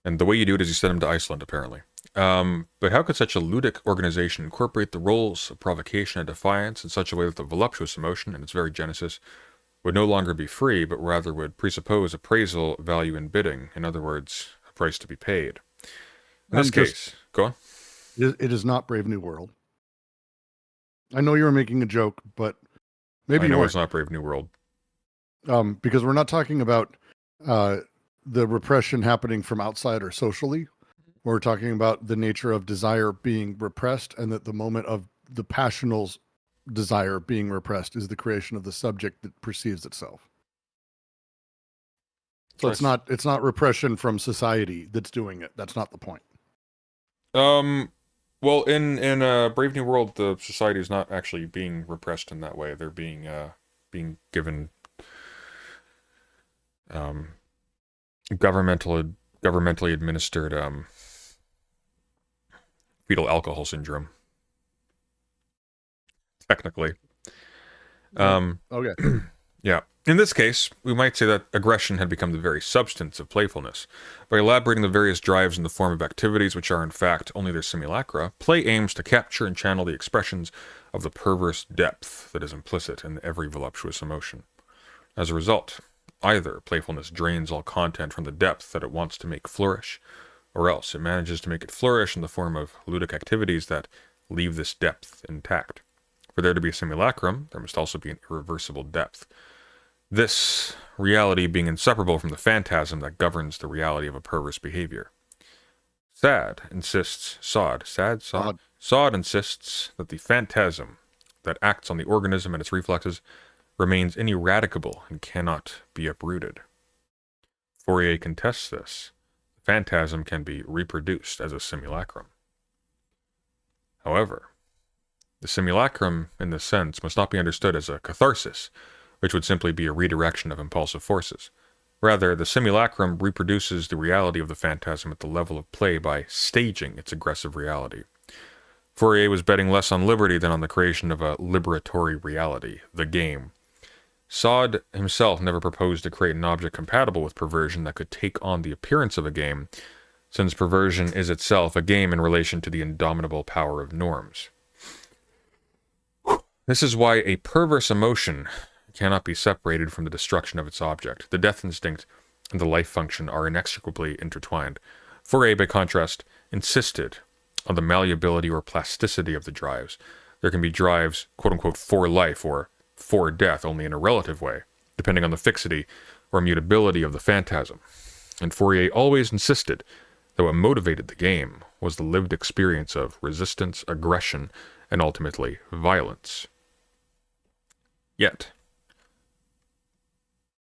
the way you do it is you send him to Iceland, apparently. But how could such a ludic organization incorporate the roles of provocation and defiance in such a way that the voluptuous emotion, in its very genesis, would no longer be free, but rather would presuppose appraisal, value, and bidding? In other words, a price to be paid. In this case, go on. It is not Brave New World. I know you were making a joke, but maybe I know it's not Brave New World. Because we're not talking about the repression happening from outside or socially. We're talking about the nature of desire being repressed, and that the moment of the passional's desire being repressed is the creation of the subject that perceives itself. So it's not repression from society that's doing it. That's not the point. Well, in Brave New World, the society is not actually being repressed in that way. They're being given governmentally administered fetal alcohol syndrome. Technically. Okay. Yeah. In this case, we might say that aggression had become the very substance of playfulness. By elaborating the various drives in the form of activities which are in fact only their simulacra, play aims to capture and channel the expressions of the perverse depth that is implicit in every voluptuous emotion. As a result, either playfulness drains all content from the depth that it wants to make flourish, or else it manages to make it flourish in the form of ludic activities that leave this depth intact. For there to be a simulacrum, there must also be an irreversible depth. This reality being inseparable from the phantasm that governs the reality of a perverse behavior. Sod insists that the phantasm that acts on the organism and its reflexes remains ineradicable and cannot be uprooted. Fourier contests this. The phantasm can be reproduced as a simulacrum. However, the simulacrum, in this sense, must not be understood as a catharsis, which would simply be a redirection of impulsive forces. Rather, the simulacrum reproduces the reality of the phantasm at the level of play by staging its aggressive reality. Fourier was betting less on liberty than on the creation of a liberatory reality, the game. Sod himself never proposed to create an object compatible with perversion that could take on the appearance of a game, since perversion is itself a game in relation to the indomitable power of norms. This is why a perverse emotion cannot be separated from the destruction of its object. The death instinct and the life function are inextricably intertwined. Fourier, by contrast, insisted on the malleability or plasticity of the drives. There can be drives, quote-unquote, for life or for death only in a relative way, depending on the fixity or mutability of the phantasm. And Fourier always insisted that what motivated the game was the lived experience of resistance, aggression, and ultimately violence. Yet,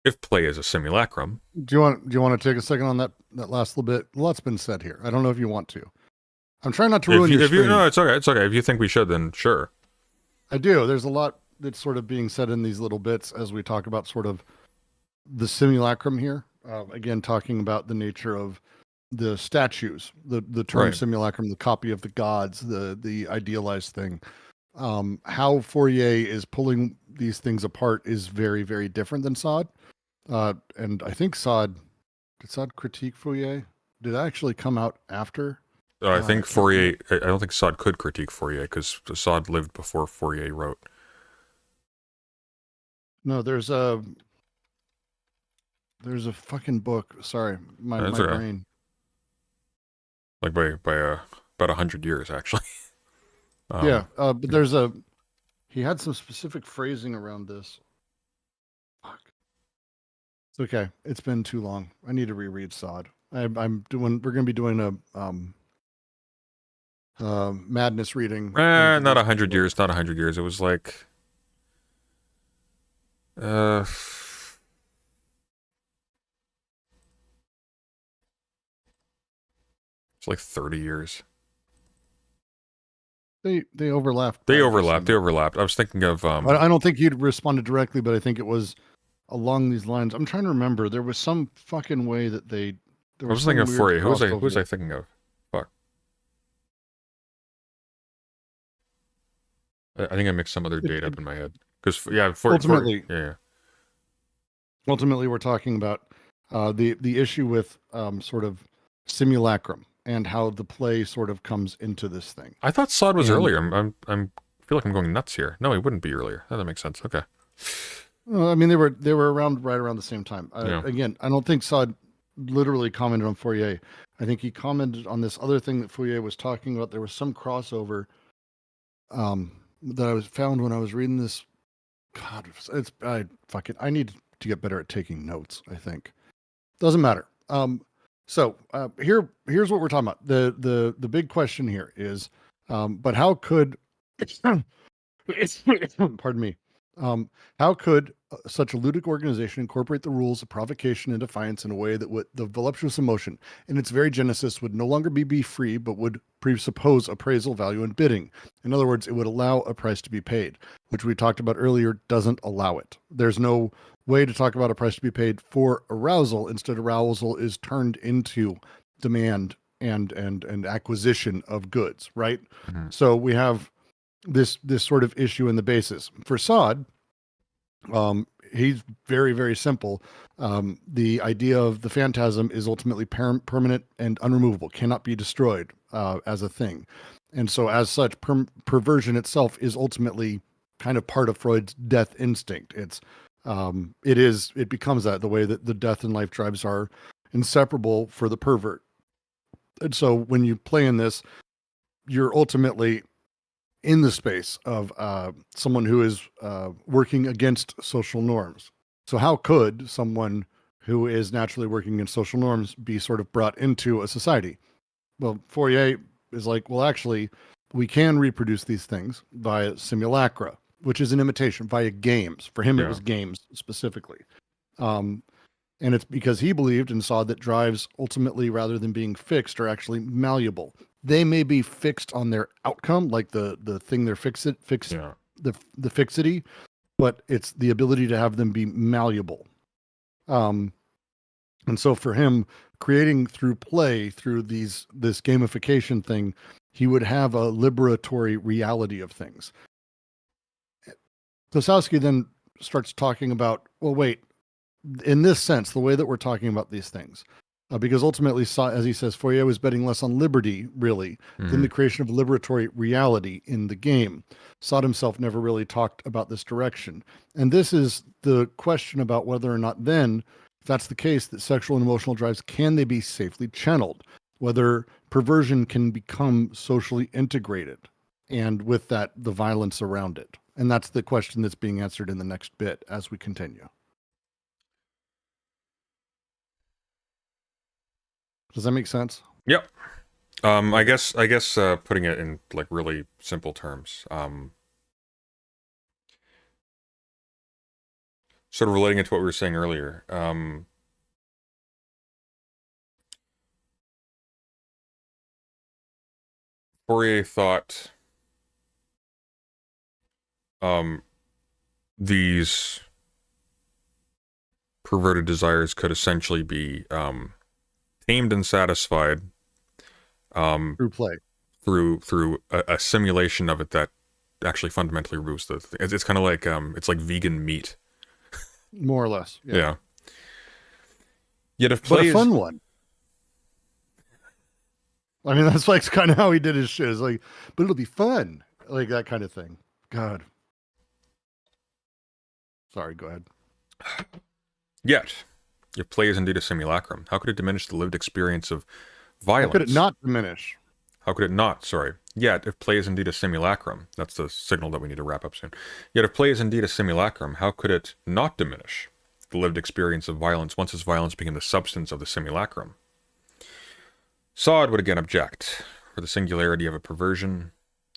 if play is a simulacrum... Do you want to take a second on that last little bit? A lot's been said here. I don't know if you want to. I'm trying not to ruin your screen. No, it's okay. It's okay. If you think we should, then sure. I do. There's a lot that's sort of being said in these little bits as we talk about sort of the simulacrum here. Again, talking about the nature of the statues, the term simulacrum, the copy of the gods, the idealized thing. How Fourier is pulling these things apart is very, very different than Sod. And I think did Sod critique Fourier? Did that actually come out after? I think Fourier, I don't think Sod could critique Fourier because Sod lived before Fourier wrote. No, there's a fucking book. Sorry, my brain. Like by about 100 years, actually. But he had some specific phrasing around this. Fuck. It's okay. It's been too long. I need to reread Sod. We're going to be doing a madness reading. Not 100 years. Not 100 years. It was like It's like 30 years. They overlapped. They by overlapped. some- They overlapped. I was thinking of I don't think he'd responded directly, but I think it was along these lines. I'm trying to remember. There was some fucking way that they. There I was some thinking of weird Fourier. Who was crossover. I thinking of? Fuck. I think I mixed some other date up in my head. Because Ultimately- yeah. Ultimately, we're talking about the issue with sort of simulacrum and how the play sort of comes into this thing. I thought Sod was And- earlier. I feel like I'm going nuts here. No, he wouldn't be earlier. That makes sense. Okay. Well, I mean, they were around right around the same time. Yeah. Again, I don't think Sod literally commented on Fourier. I think he commented on this other thing that Fourier was talking about. There was some crossover that I was found when I was reading this. God, I need to get better at taking notes. I think doesn't matter. So here's what we're talking about. The big question here is, but how could, pardon me, how could such a ludic organization incorporate the rules of provocation and defiance in a way that would the voluptuous emotion in its very genesis would no longer be free, but would presuppose appraisal, value, and bidding? In other words, it would allow a price to be paid, which we talked about earlier doesn't allow it. There's no way to talk about a price to be paid for arousal. Instead, arousal is turned into demand and acquisition of goods, right? Mhm. So we have this sort of issue in the basis. For Sod, he's very, very simple. The idea of the phantasm is ultimately permanent and unremovable, cannot be destroyed as a thing. And so as such, perversion itself is ultimately kind of part of Freud's death instinct. It becomes that, the way that the death and life drives are inseparable for the pervert. And so when you play in this, you're ultimately in the space of someone who is working against social norms. So how could someone who is naturally working against social norms be sort of brought into a society? Well, Fourier is like, well, actually, we can reproduce these things via simulacra, which is an imitation, via games. For him, Yeah. it was games specifically. And it's because he believed and saw that drives ultimately, rather than being fixed, are actually malleable. They may be fixed on their outcome, like the thing they're fixed, Yeah. the fixity, but it's the ability to have them be malleable. And so for him, creating through play, through this gamification thing, he would have a liberatory reality of things. Klosowski then starts talking about, well, wait, in this sense, the way that we're talking about these things, because ultimately, as he says, Fourier was betting less on liberty, really, than the creation of liberatory reality in the game. Sod himself never really talked about this direction. And this is the question about whether or not then, if that's the case, that sexual and emotional drives, can they be safely channeled? Whether perversion can become socially integrated, and with that, the violence around it. And that's the question that's being answered in the next bit as we continue. Does that make sense? Yep. I guess putting it in like really simple terms. Sort of relating it to what we were saying earlier. Fourier thought these perverted desires could essentially be tamed and satisfied Through play. through a simulation of it that actually fundamentally removes the thing. It's kind of like it's like vegan meat. More or less. Yeah. Yet if But play a fun one. I mean, that's like kind of how he did his shit. It's like, but it'll be fun. Like that kind of thing. God. Sorry, go ahead. Yet, if play is indeed a simulacrum, how could it diminish the lived experience of How violence? could it not diminish? How could it not? Sorry. Yet, if play is indeed a simulacrum, that's the signal that we need to wrap up soon. Yet, if play is indeed a simulacrum, how could it not diminish the lived experience of violence once its violence became the substance of the simulacrum? Sod would again object, for the singularity of a perversion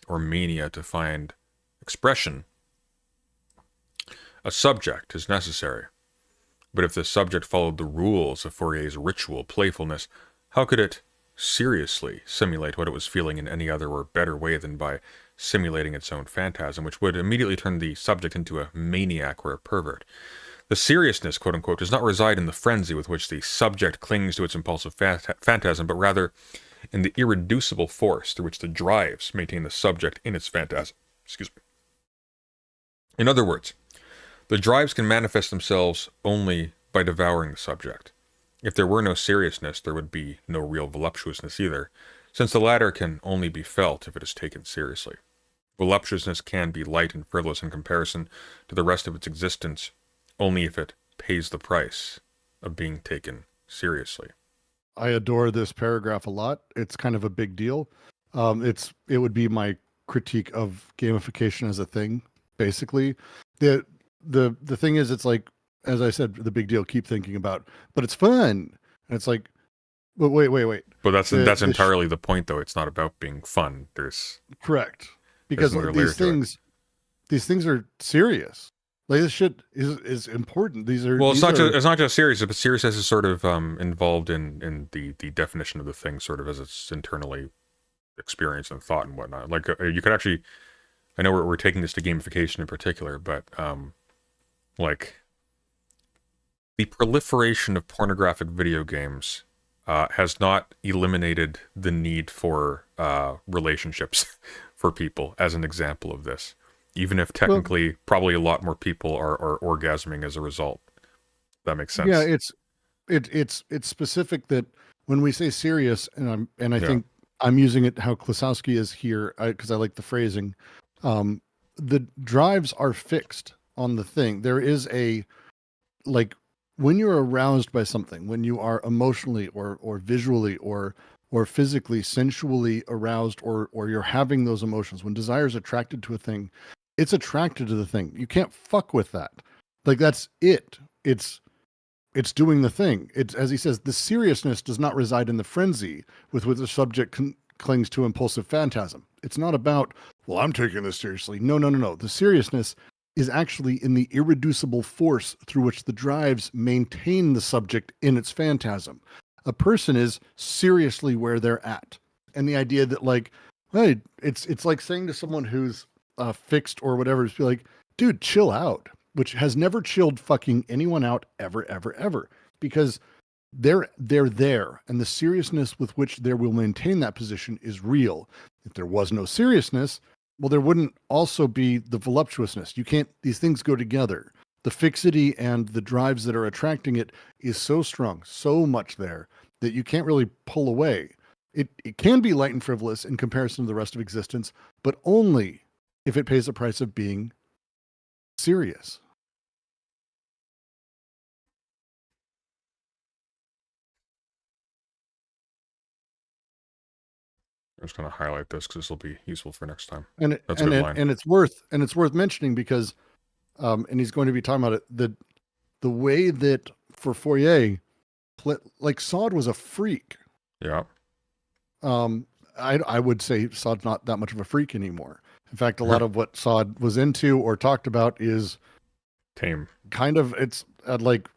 or mania to find expression A subject is necessary. But if the subject followed the rules of Fourier's ritual playfulness, how could it seriously simulate what it was feeling in any other or better way than by simulating its own phantasm, which would immediately turn the subject into a maniac or a pervert? The seriousness, quote unquote, does not reside in the frenzy with which the subject clings to its impulsive phantasm, but rather in the irreducible force through which the drives maintain the subject in its phantasm. Excuse me. In other words, the drives can manifest themselves only by devouring the subject. If there were no seriousness, there would be no real voluptuousness either, since the latter can only be felt if it is taken seriously. Voluptuousness can be light and frivolous in comparison to the rest of its existence only if it pays the price of being taken seriously. I adore this paragraph a lot. It's kind of a big deal. It would be my critique of gamification as a thing, basically. The thing is, it's like, as I said, the big deal. Keep thinking about, but it's fun, and it's like, but wait. But that's entirely the point, though. It's not about being fun. There's correct because these things are serious. Like this shit is important. It's not just serious, but seriousness is sort of involved in the definition of the thing, sort of as it's internally experienced and thought and whatnot. Like you could actually, I know we're taking this to gamification in particular, but like the proliferation of pornographic video games has not eliminated the need for relationships for people, as an example of this. Even if technically, probably a lot more people are orgasming as a result. That makes sense. Yeah, it's specific that when we say serious, I think I'm using it how Klasowski is here because I like the phrasing. The drives are fixed on the thing. There is when you're aroused by something, when you are emotionally or visually or physically, sensually aroused, or you're having those emotions, when desire is attracted to a thing, it's attracted to the thing. You can't fuck with that. Like that's it. It's doing the thing. It's, as he says, the seriousness does not reside in the frenzy with which the subject clings to impulsive phantasm. It's not about, well, I'm taking this seriously. No. The seriousness is actually in the irreducible force through which the drives maintain the subject in its phantasm. A person is seriously where they're at. And the idea that like, hey, it's like saying to someone who's fixed or whatever, just be like, dude, chill out, which has never chilled fucking anyone out ever, because they're there, and the seriousness with which they will maintain that position is real. If there was no seriousness, well, there wouldn't also be the voluptuousness. These things go together. The fixity and the drives that are attracting it is so strong, so much there, that you can't really pull away. It can be light and frivolous in comparison to the rest of existence, but only if it pays the price of being serious. I'm just going to highlight this because this will be useful for next time. And it's worth mentioning because, and he's going to be talking about it, the way that for Fourier, like Sod was a freak. Yeah. I would say Sod's not that much of a freak anymore. In fact, a lot of what Sod was into or talked about is tame. Kind of, it's like,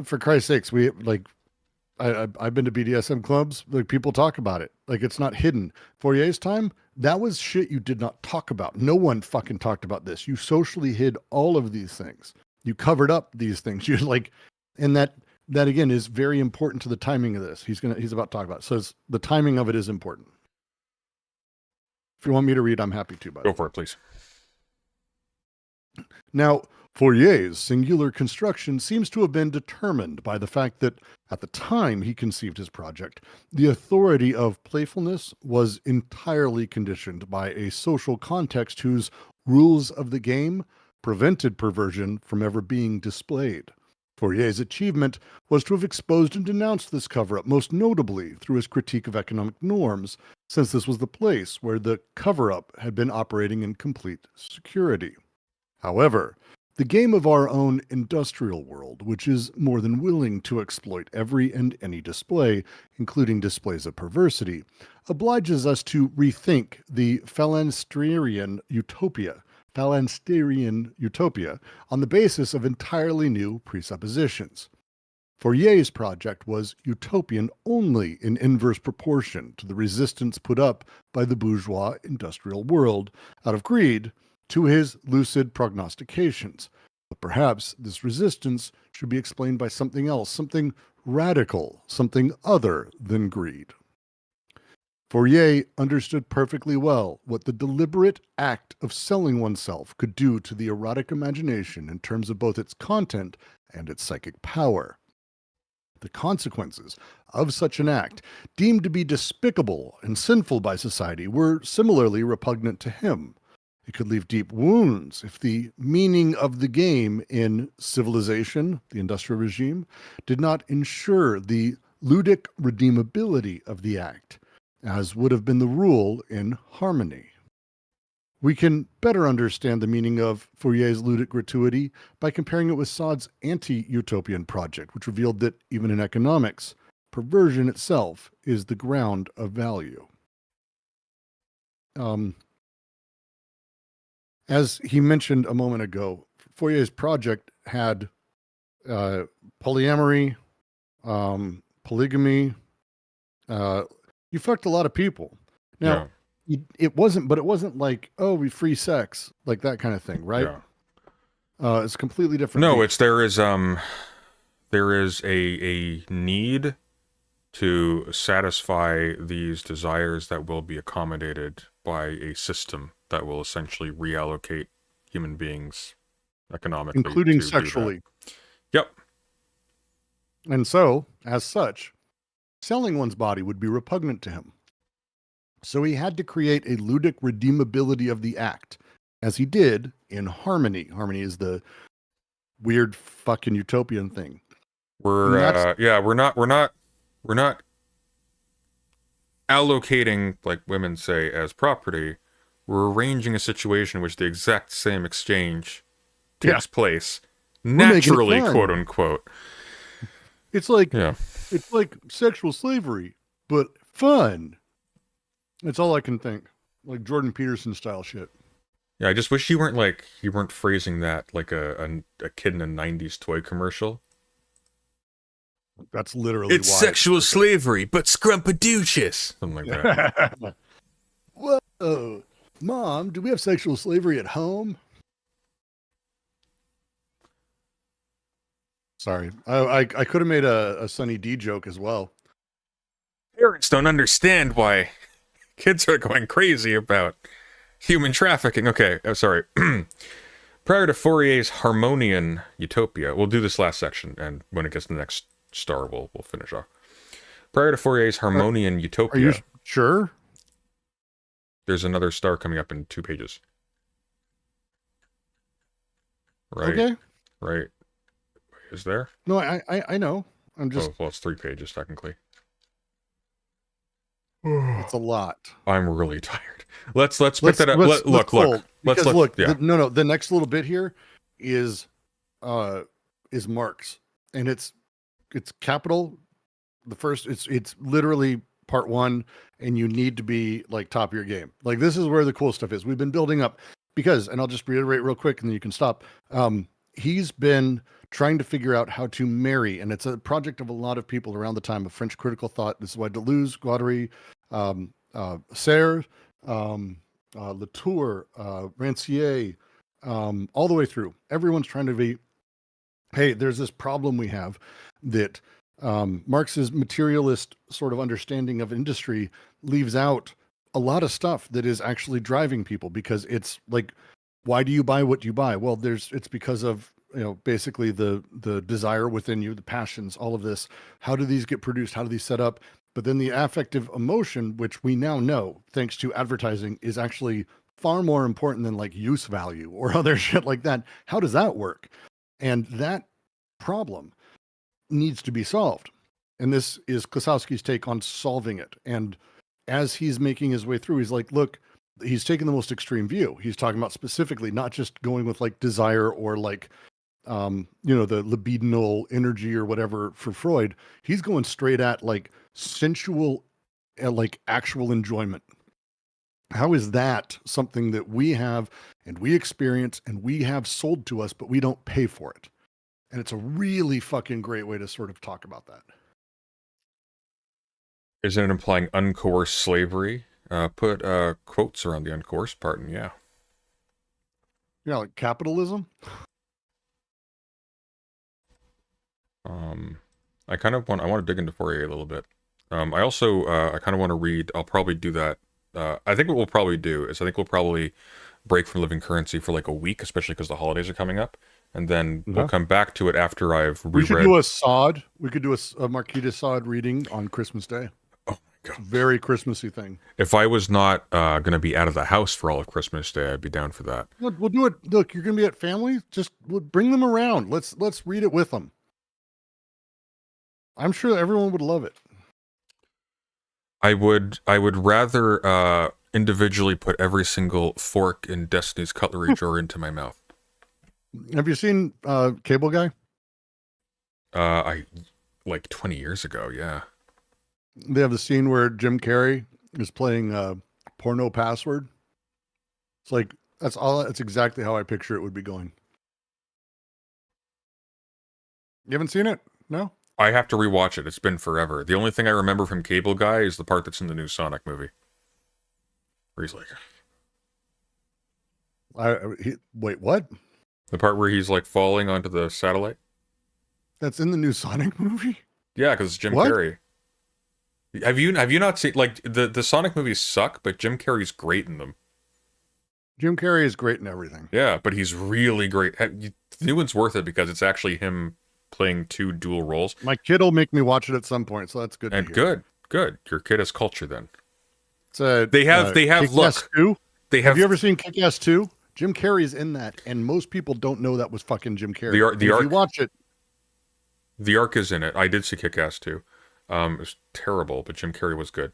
for Christ's sakes, we like, I've been to BDSM clubs. Like people talk about it. Like it's not hidden. Fourier's time, that was shit you did not talk about. No one fucking talked about this. You socially hid all of these things. You covered up these things. You like, and that again is very important to the timing of this. He's about to talk about it. So the timing of it is important. If you want me to read, I'm happy to. Go for it, please. Now, Fourier's singular construction seems to have been determined by the fact that, at the time he conceived his project, the authority of playfulness was entirely conditioned by a social context whose rules of the game prevented perversion from ever being displayed. Fourier's achievement was to have exposed and denounced this cover-up, most notably through his critique of economic norms, since this was the place where the cover-up had been operating in complete security. However, the game of our own industrial world, which is more than willing to exploit every and any display, including displays of perversity, obliges us to rethink the Phalansteirian utopia Phalansterian utopia on the basis of entirely new presuppositions. Fourier's project was utopian only in inverse proportion to the resistance put up by the bourgeois industrial world out of greed to his lucid prognostications. But perhaps this resistance should be explained by something else, something radical, something other than greed. Fourier understood perfectly well what the deliberate act of selling oneself could do to the erotic imagination in terms of both its content and its psychic power. The consequences of such an act, deemed to be despicable and sinful by society, were similarly repugnant to him. It could leave deep wounds if the meaning of the game in civilization, the industrial regime, did not ensure the ludic redeemability of the act, as would have been the rule in harmony. We can better understand the meaning of Fourier's ludic gratuity by comparing it with Sade's anti-utopian project, which revealed that even in economics, perversion itself is the ground of value. As he mentioned a moment ago, Fourier's project had polyamory, polygamy. You fucked a lot of people. Now, it wasn't like, oh, we free sex, like that kind of thing, right? Yeah. It's completely different. No, there is a need to satisfy these desires that will be accommodated by a system that will essentially reallocate human beings economically, including to do sexually. that. Yep. And so, as such, selling one's body would be repugnant to him. So he had to create a ludic redeemability of the act, as he did in harmony. Harmony is the weird fucking utopian thing. We're not allocating, like women say, as property. We're arranging a situation in which the exact same exchange takes place naturally, quote unquote. It's like sexual slavery, but fun. That's all I can think. Like Jordan Peterson style shit. Yeah, I just wish you weren't phrasing that like a kid in a 90s toy commercial. That's literally it's sexual slavery, but scrumpadoocious. Something like that. Whoa. Mom, do we have sexual slavery at home? Sorry. I could have made a Sunny D joke as well. Parents don't understand why kids are going crazy about human trafficking. Okay, sorry. Prior to Fourier's Harmonian Utopia, we'll do this last section, and when it gets to the next star, we'll finish off. Prior to Fourier's Harmonian Utopia... Are you sure? There's another star coming up in 2 pages. Right. Okay. Right. Is there? No, I know. I'm just... Oh, well, it's 3 pages, technically. It's a lot. I'm really tired. Let's pick that up. Look. The next little bit here is Marx, and it's capital. The first, it's literally part 1, and you need to be like top of your game. Like, this is where the cool stuff is. We've been building up because, and I'll just reiterate real quick, and then you can stop. He's been trying to figure out how to marry, and it's a project of a lot of people around the time of French critical thought. This is why Deleuze, Guattari, Serre, Latour, Rancière, all the way through. Everyone's trying to be, hey, there's this problem we have that Marx's materialist sort of understanding of industry leaves out a lot of stuff that is actually driving people, because it's like, why do you buy what you buy? Well, it's because of, basically the desire within you, the passions, all of this. How do these get produced? How do these set up? But then the affective emotion, which we now know, thanks to advertising, is actually far more important than like use value or other shit like that. How does that work? And that problem needs to be solved. And this is Klosowski's take on solving it. And as he's making his way through, he's like, look, he's taking the most extreme view. He's talking about specifically not just going with like desire or like, the libidinal energy or whatever for Freud. He's going straight at like sensual, like actual enjoyment. How is that something that we have and we experience and we have sold to us, but we don't pay for it? And it's a really fucking great way to sort of talk about that. Isn't it implying uncoerced slavery? Put quotes around the uncoerced part, and yeah. Yeah, like capitalism. I want to dig into Fourier a little bit. I also I kind of want to read. I'll probably do that. I think what we'll probably do is we'll probably break from living currency for like a week, especially because the holidays are coming up, and then we'll come back to it after I've reread. We should do a Sod. We could do a Marquis de Sade reading on Christmas Day. Oh my god, very Christmassy thing. If I was not going to be out of the house for all of Christmas Day, I'd be down for that. We'll do it. Look, you're going to be at family. Just bring them around. Let's read it with them. I'm sure everyone would love it. I would rather individually put every single fork in Destiny's cutlery drawer into my mouth. Have you seen Cable Guy? I like 20 years ago, yeah. They have the scene where Jim Carrey is playing Porno Password. It's like that's exactly how I picture it would be going. You haven't seen it? No? I have to rewatch it. It's been forever. The only thing I remember from Cable Guy is the part that's in the new Sonic movie. Where he's like... wait, what? The part where he's like falling onto the satellite? That's in the new Sonic movie? Yeah, because it's Jim Carrey. Have you not seen... Like, the Sonic movies suck, but Jim Carrey's great in them. Jim Carrey is great in everything. Yeah, but he's really great. The new one's worth it because it's actually him... playing two dual roles. My kid will make me watch it at some point, so that's good. And good. Your kid has culture then. They have look. 2. Have you ever seen Kick-Ass 2? Jim Carrey's in that, and most people don't know that was fucking Jim Carrey. If you watch it, the arc is in it. I did see Kick-Ass 2. It was terrible, but Jim Carrey was good.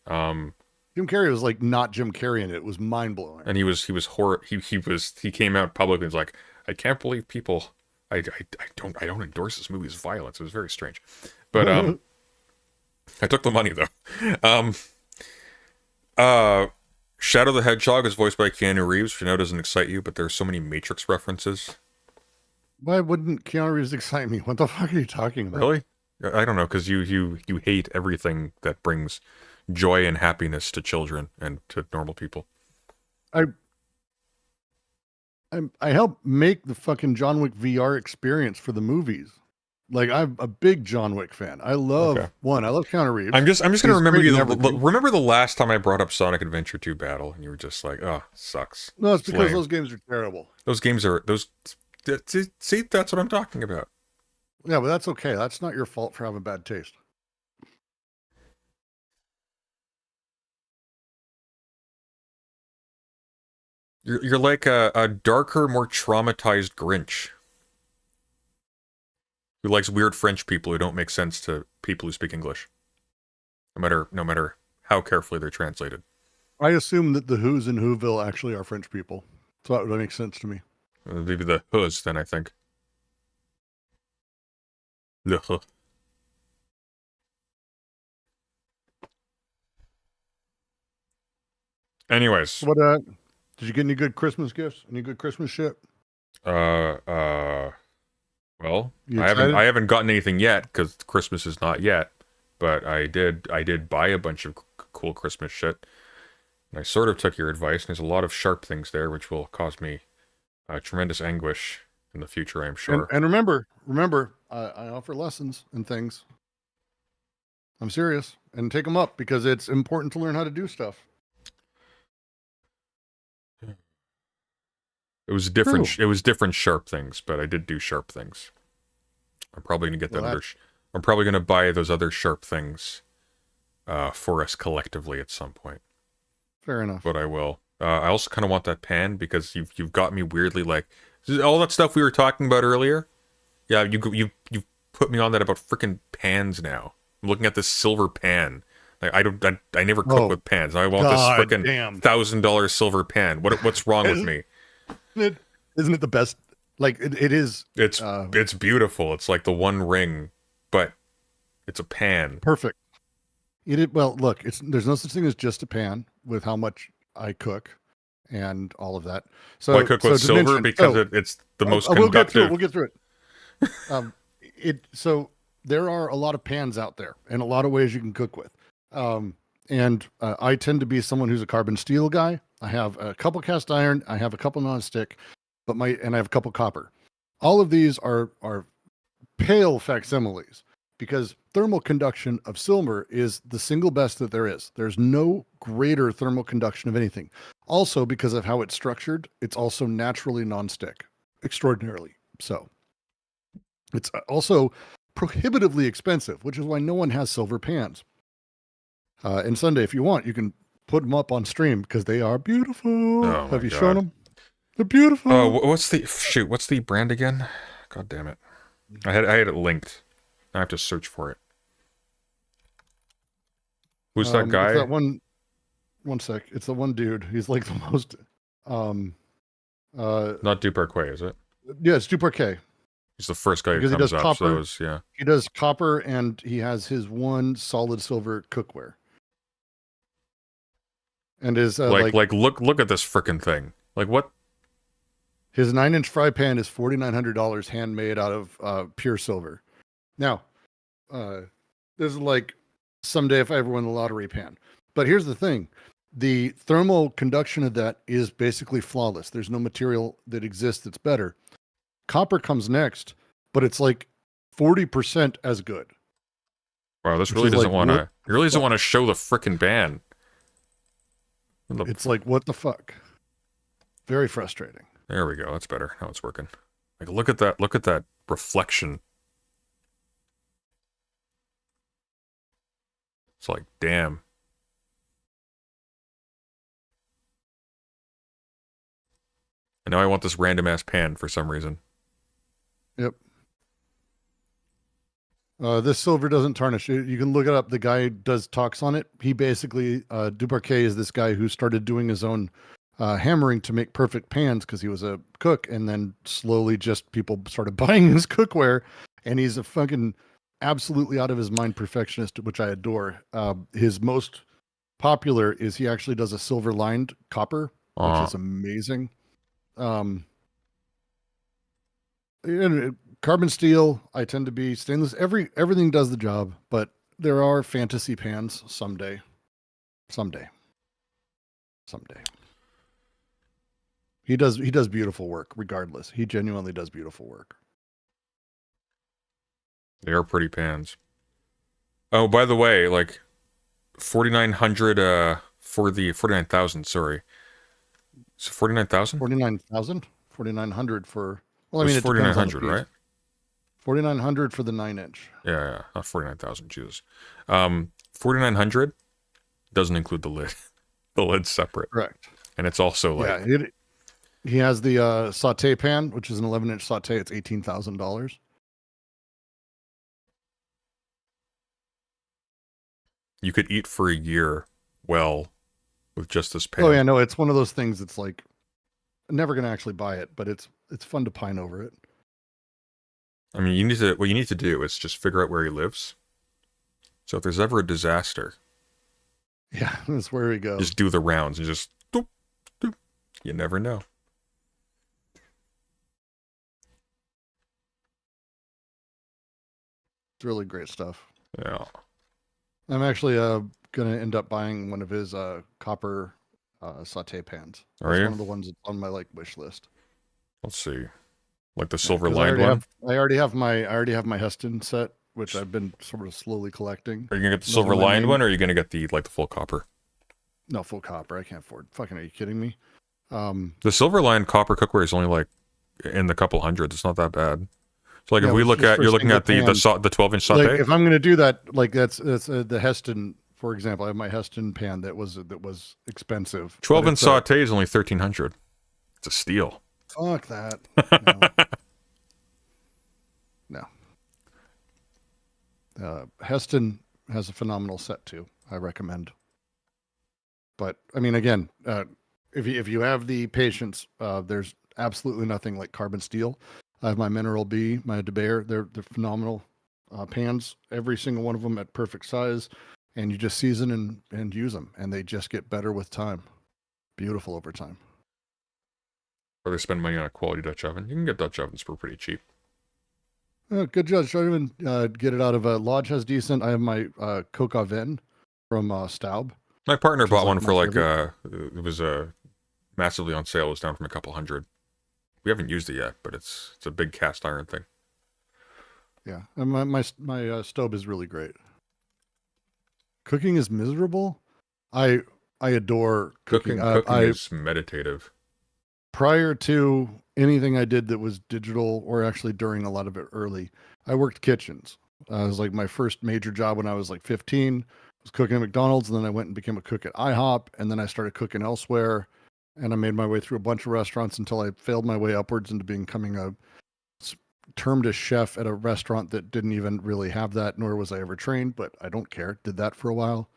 Jim Carrey was like not Jim Carrey in it. It was mind blowing. And he came out publicly and was like, I can't believe people. I don't endorse this movie's violence. It was very strange, but I took the money though. Shadow the Hedgehog is voiced by Keanu Reeves, which I know doesn't excite you, but there's so many Matrix references. Why wouldn't Keanu Reeves excite me? What the fuck are you talking about? Really? I don't know, because you hate everything that brings joy and happiness to children and to normal people. I helped make the fucking John Wick VR experience for the movies. Like, I'm a big John Wick fan. I love I love Keanu Reeves. I'm just gonna remember you. Remember the last time I brought up Sonic Adventure 2 Battle, and you were just like, "Oh, sucks." No, it's because those games are terrible. Those games are See, that's what I'm talking about. Yeah, but that's okay. That's not your fault for having bad taste. You're like a darker, more traumatized Grinch who likes weird French people who don't make sense to people who speak English, no matter how carefully they're translated. I assume that the Who's in Whoville actually are French people, so that would make sense to me. Maybe the Who's then, I think. Le Who. Anyways, what did you get any good Christmas gifts? Any good Christmas shit? Well, I haven't gotten anything yet because Christmas is not yet, but I did buy a bunch of cool Christmas shit. And I sort of took your advice, and there's a lot of sharp things there which will cause me tremendous anguish in the future, I'm sure. And remember, I offer lessons and things. I'm serious, and take them up because it's important to learn how to do stuff. It was different. True. It was different sharp things, but I did do sharp things. I'm probably gonna get I'm probably gonna buy those other sharp things for us collectively at some point. Fair enough. But I will. I also kind of want that pan because you've got me weirdly like all that stuff we were talking about earlier. Yeah, you put me on that about freaking pans now. I'm looking at this silver pan. Like I never cook with pans. I want this freaking $1,000 silver pan. What's wrong with me? Isn't it the best? Like it is. It's beautiful. It's like the One Ring, but it's a pan. Perfect. Well, look, there's no such thing as just a pan with how much I cook and all of that. So Why cook with to silver? mention- Because oh, it's the most we'll get through conductive. it. We'll get through it. So there are a lot of pans out there and a lot of ways you can cook with. I tend to be someone who's a carbon steel guy. I have a couple cast iron. I have a couple non-stick, and I have a couple copper. All of these are pale facsimiles because thermal conduction of silver is the single best that there is. There's no greater thermal conduction of anything. Also, because of how it's structured, it's also naturally non-stick, extraordinarily so. It's also prohibitively expensive, which is why no one has silver pans. And Sunday, if you want, you can put them up on stream because they are beautiful. Oh Have my you God. shown them? They're beautiful. Oh, what's the brand again? God damn it! I had it linked. I have to search for it. Who's that guy? It's that one sec. It's the one dude. He's like the most. Not Duparquet, is it? Yeah, it's Duparquet. He's the first guy who Because he comes does up. So copper. it was, yeah. He does copper, and he has his one solid silver cookware. And his Look at this frickin' thing. Like what? His 9-inch fry pan is $4,900 handmade out of pure silver. Now, this is like someday if I ever win the lottery pan. But here's the thing. The thermal conduction of that is basically flawless. There's no material that exists that's better. Copper comes next, but it's like 40% as good. Wow, this Which really is doesn't like, want to. what He really doesn't want to show the frickin' ban. It's like, what the fuck? Very frustrating. There we go. That's better. Now it's working. Like, look at that. Look at that reflection. It's like, damn. And now I want this random ass pan for some reason. Yep. This silver doesn't tarnish. You can look it up. The guy does talks on it. He basically, Duparquet is this guy who started doing his own hammering to make perfect pans because he was a cook, and then slowly just people started buying his cookware, and he's a fucking absolutely out of his mind perfectionist, which I adore. His most popular is he actually does a silver lined copper, which is amazing. Carbon steel, I tend to be stainless. Everything does the job, but there are fantasy pans someday. He does beautiful work regardless. He genuinely does beautiful work. They are pretty pans. Oh, by the way, like 4,900 for the 49,000, sorry. So 49,000? 49,000? 4,900 for, well, I mean, It's it depends on the 4,900, piece. right? 4,900 for the 9-inch. Yeah, not 49,000, Jesus. 4,900 doesn't include the lid. The lid's separate. Correct. And it's also like, Yeah, he has the saute pan, which is an 11-inch saute. It's $18,000. you could eat for a year well with just this pan. Oh yeah, no, it's one of those things that's like, I'm never gonna actually buy it, but it's fun to pine over it. I mean, what you need to do is just figure out where he lives. So if there's ever a disaster, Yeah, that's where we go. just do the rounds and just doop, doop. You never know. It's really great stuff. Yeah. I'm actually gonna end up buying one of his copper saute pans. Are It's you? one of the ones that's on my wish list. Let's see. Like the 'Cause silver lined I one? already have my Heston set, which I've been sort of slowly collecting. Are you gonna get the Those are silver my lined main- one, or are you gonna get the full copper? No, full copper. I can't afford. Fucking, are you kidding me? The silver lined copper cookware is only like in the couple hundreds. It's not that bad. So like Yeah, if we which look is at for you're looking at single the 12-inch saute. Like if I'm gonna do that, like that's the Heston, for example. I have my Heston pan that was expensive. but 12-inch it's, saute is only 1,300. It's a steal. Fuck that. No. Heston has a phenomenal set too. I recommend. But I mean, again, if you have the patience, there's absolutely nothing like carbon steel. I have my Mineral B, my DeBayer. They're phenomenal pans. Every single one of them at perfect size, and you just season and use them, and they just get better with time. beautiful over time. Or they spend money on a quality Dutch oven. You can get Dutch ovens for pretty cheap. Good judge. Try to get it out of Lodge has decent. I have my Coq Oven from Staub. My partner Which is bought like one my for like favorite. it was massively on sale. It was down from a couple hundred. We haven't used it yet, but it's a big cast iron thing. Yeah, and my stove is really great. Cooking is miserable. I adore cooking. Cooking is meditative. Prior to anything I did that was digital, or actually during a lot of it early, I worked kitchens. It was like my first major job when I was like 15. Was cooking at McDonald's, and then I went and became a cook at IHOP, and then I started cooking elsewhere, and I made my way through a bunch of restaurants until I failed my way upwards into becoming termed a chef at a restaurant that didn't even really have that, nor was I ever trained, but I don't care. Did that for a while.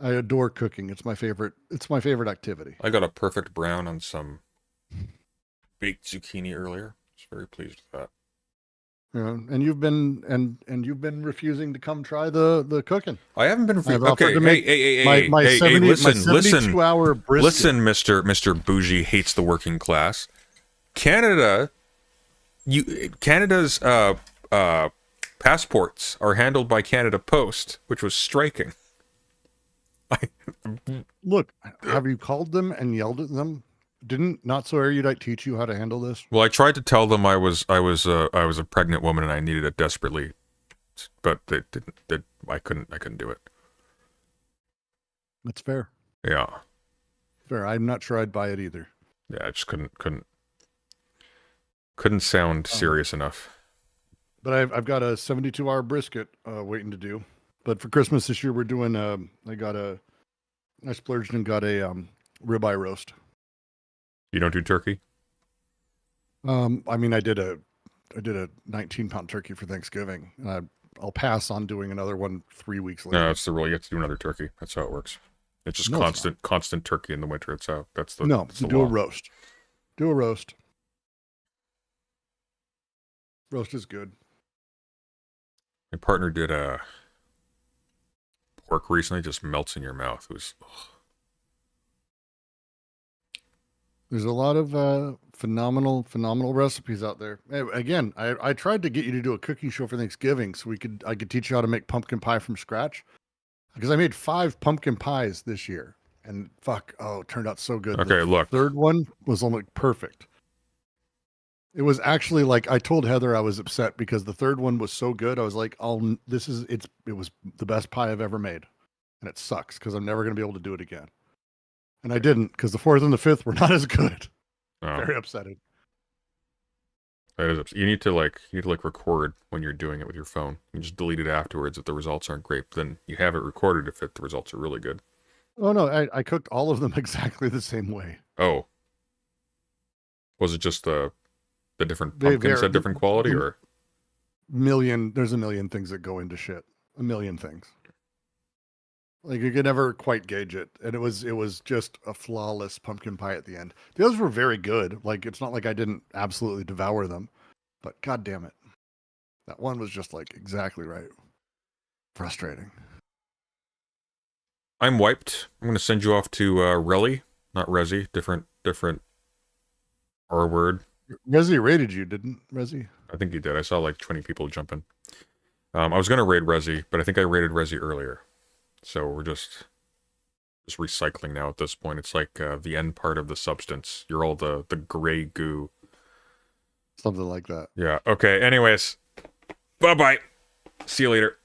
I adore cooking. It's my favorite activity. I got a perfect brown on some baked zucchini earlier. I was very pleased with that. Yeah, and you've been refusing to come try the cooking. I haven't been I've offered okay. to make Hey, my 72 hour brisket. Listen, Mr. Bougie hates the working class. Canada's passports are handled by Canada Post, which was striking. Look, have you called them and yelled at them? Didn't Not So Erudite teach you how to handle this? Well, I tried to tell them I was a pregnant woman and I needed it desperately, but they didn't. I couldn't do it. That's fair. Yeah. Fair. I'm not sure I'd buy it either. Yeah, I just couldn't sound serious enough. But I've got a 72 hour brisket waiting to do. But for Christmas this year, we're doing I splurged and got a ribeye roast. You don't do turkey? I mean, I did a 19-pound turkey for Thanksgiving. I'll pass on doing another one 3 weeks later. No, that's the rule. You have to do another turkey. That's how it works. It's just No, it's constant turkey in the winter. That's the No, that's the do law. a roast. Do a roast. Roast is good. My partner did a pork recently. Just melts in your mouth. It was. Ugh. There's a lot of phenomenal recipes out there. Again, I tried to get you to do a cooking show for Thanksgiving so I could teach you how to make pumpkin pie from scratch. Because I made 5 pumpkin pies this year. And it turned out so good. Okay, look. The third one was almost perfect. It was actually like, I told Heather I was upset because the third one was so good. I was like, it was the best pie I've ever made. And it sucks because I'm never going to be able to do it again. And I didn't, because the 4th and the 5th were not as good. Oh, Very upsetting. that is. You need to record when you're doing it with your phone. You just delete it afterwards if the results aren't great. But then you have it recorded if the results are really good. Oh no, I cooked all of them exactly the same way. Oh, was it just the different pumpkins had different quality, or? There's a million things that go into shit. A million things. Like you could never quite gauge it. And it was just a flawless pumpkin pie at the end. The others were very good. Like it's not like I didn't absolutely devour them, but god damn it. That one was just like exactly right. Frustrating. I'm wiped. I'm going to send you off to Relly, not Resi. Different R word. Resi raided you, didn't Resi? I think he did. I saw like 20 people jumping. I was going to raid Resi, but I think I raided Resi earlier. So we're just recycling now at this point. It's like the end part of the substance. You're all the gray goo. Something like that. Yeah. Okay. Anyways. Bye-bye. See you later.